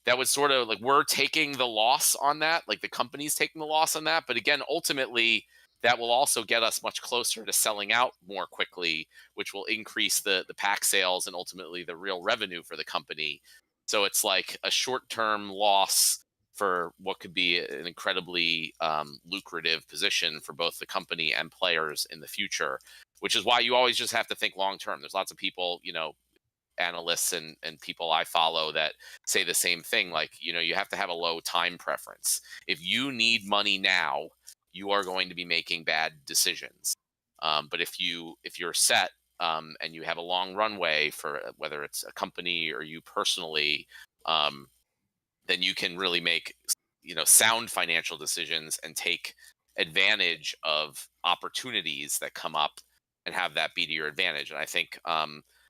that would sort of like we're taking the loss on that, like the company's taking the loss on that. But again, ultimately, that will also get us much closer to selling out more quickly, which will increase the pack sales and ultimately the real revenue for the company. So it's like a short-term loss for what could be an incredibly lucrative position for both the company and players in the future, which is why you always just have to think long-term. There's lots of people, you know, analysts and people I follow that say the same thing. Like, you know, you have to have a low time preference. If you need money now, you are going to be making bad decisions. But if you're set and you have a long runway for whether it's a company or you personally, then you can really make, you know, sound financial decisions and take advantage of opportunities that come up and have that be to your advantage. And I think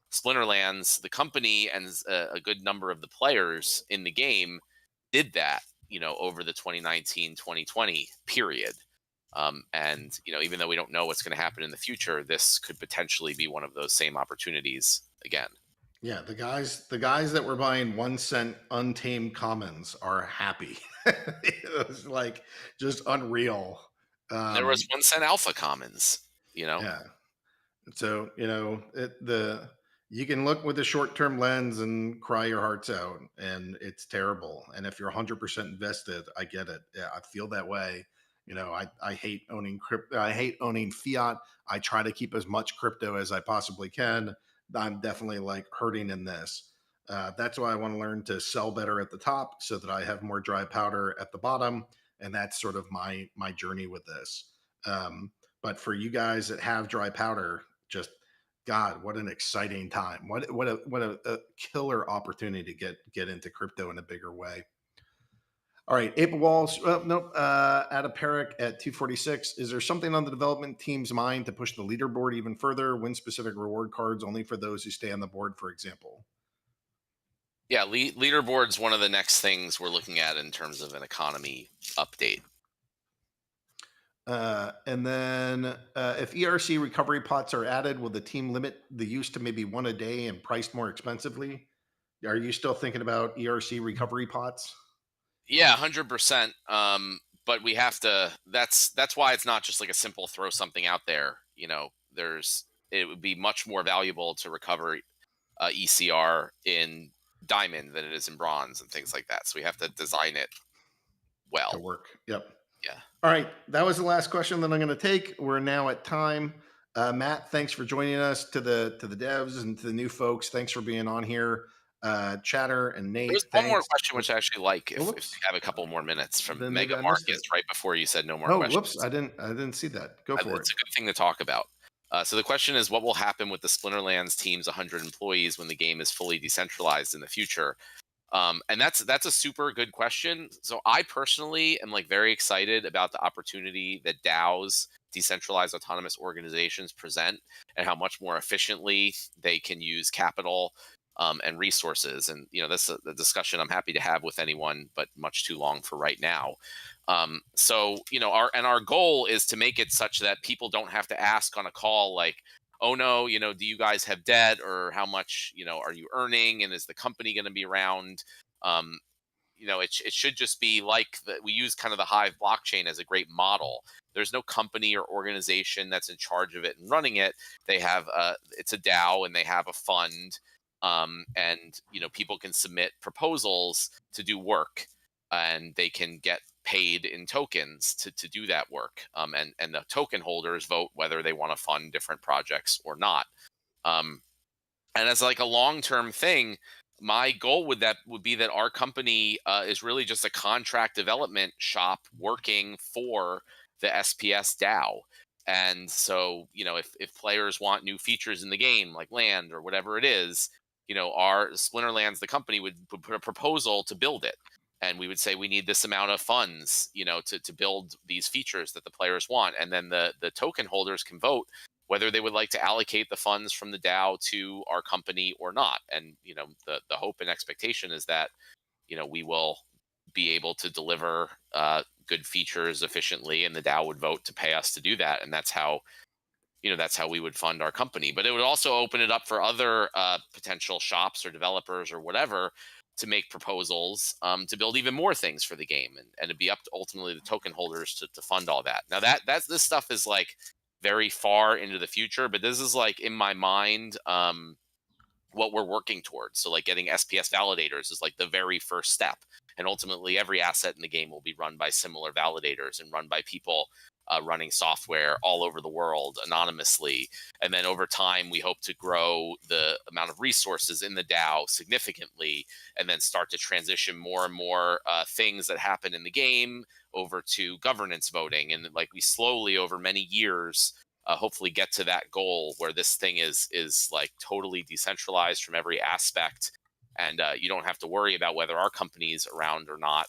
Splinterlands, the company, and a good number of the players in the game did that, you know, over the 2019-2020 period. And, you know, even though we don't know what's going to happen in the future, this could potentially be one of those same opportunities again. Yeah, the guys that were buying 1 cent Untamed commons are happy. It was like just unreal. There was 1 cent alpha commons, you know. Yeah. So, you know, you can look with a short-term lens and cry your hearts out, and it's terrible. And if you're 100% invested, I get it. Yeah, I feel that way. You know, I hate owning crypto. I hate owning fiat. I try to keep as much crypto as I possibly can. I'm definitely like hurting in this. That's why I want to learn to sell better at the top so that I have more dry powder at the bottom. And that's sort of my journey with this. But for you guys that have dry powder, just God, what an exciting time! What a killer opportunity to get into crypto in a bigger way. All right, April Walls. Nope. Ada Peric at 246. Is there something on the development team's mind to push the leaderboard even further? Win specific reward cards only for those who stay on the board, for example. Yeah, leaderboard's one of the next things we're looking at in terms of an economy update. And then if ERC recovery pots are added, will the team limit the use to maybe one a day and priced more expensively? Are you still thinking about ERC recovery pots? Yeah, 100%. But we have to. That's why it's not just like a simple throw something out there. You know, it would be much more valuable to recover ECR in diamond than it is in bronze and things like that. So we have to design it well to work. Yep. Yeah. All right, that was the last question that I'm going to take. We're now at time. Matt, thanks for joining us. To the devs and to the new folks, thanks for being on here. Chatter and Nate. There's one more question which I actually like if you have a couple more minutes from Then Mega maybe I missed Markets right before you said no more Oh, questions. whoops! I didn't see that. Go for It's it. a good thing to talk about. So the question is, what will happen with the Splinterlands team's 100 employees when the game is fully decentralized in the future? And that's a super good question. So I personally am like very excited about the opportunity that DAOs, decentralized autonomous organizations, present, and how much more efficiently they can use capital and resources. And you know, that's a discussion I'm happy to have with anyone, but much too long for right now. So you know, our goal is to make it such that people don't have to ask on a call like, oh no, you know, do you guys have debt, or how much, you know, are you earning, and is the company going to be around? You know, it should just be like we use kind of the Hive blockchain as a great model. There's no company or organization that's in charge of it and running it. They have it's a DAO and they have a fund, and you know, people can submit proposals to do work, and they can get paid in tokens to do that work. And the token holders vote whether they want to fund different projects or not. And as like a long-term thing, my goal would be that our company is really just a contract development shop working for the SPS DAO. And so, you know, if players want new features in the game, like land or whatever it is, you know, our Splinterlands, the company, would put a proposal to build it. And we would say we need this amount of funds, you know, to build these features that the players want. And then the token holders can vote whether they would like to allocate the funds from the DAO to our company or not. And, you know, the hope and expectation is that, you know, we will be able to deliver good features efficiently, and the DAO would vote to pay us to do that. And that's how, you know, that's how we would fund our company. But it would also open it up for other potential shops or developers or whatever to make proposals to build even more things for the game, and it'd be up to ultimately the token holders to fund all that. Now this stuff is like very far into the future, but this is like in my mind what we're working towards. So like getting SPS validators is like the very first step, and ultimately every asset in the game will be run by similar validators and run by people running software all over the world anonymously. And then over time, we hope to grow the amount of resources in the DAO significantly, and then start to transition more and more things that happen in the game over to governance voting. And like we slowly over many years, hopefully get to that goal where this thing is like totally decentralized from every aspect. And you don't have to worry about whether our company is around or not.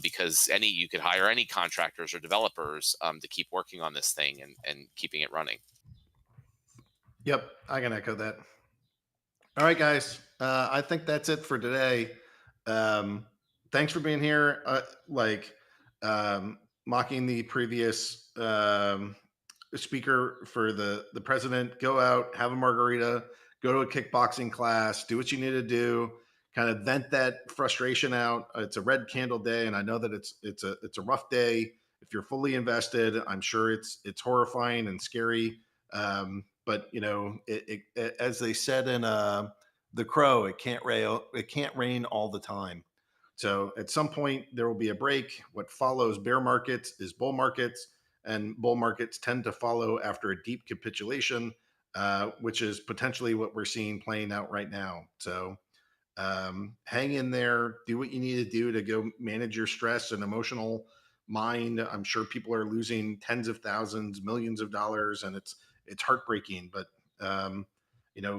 Because you could hire any contractors or developers to keep working on this thing and keeping it running. Yep, I can echo that. All right, guys. I think that's it for today. Thanks for being here. Mocking the previous speaker for the president. Go out, have a margarita, go to a kickboxing class, do what you need to do. Kind of vent that frustration out. It's a red candle day, and I know that it's a rough day. If you're fully invested, I'm sure it's horrifying and scary. But you know, as they said in The Crow, it can't rain all the time. So at some point there will be a break. What follows bear markets is bull markets, and bull markets tend to follow after a deep capitulation, which is potentially what we're seeing playing out right now. So. Hang in there, do what you need to do to go manage your stress and emotional mind. I'm sure people are losing tens of thousands, millions of dollars, and it's heartbreaking, but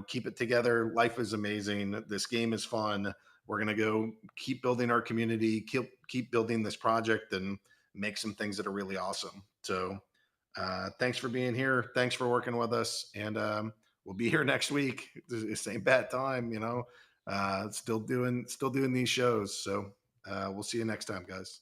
keep it together. Life is amazing. This game is fun. We're going to go keep building our community, keep building this project, and make some things that are really awesome. So thanks for being here. Thanks for working with us. And we'll be here next week. Same bad time, still doing these shows. So we'll see you next time, guys.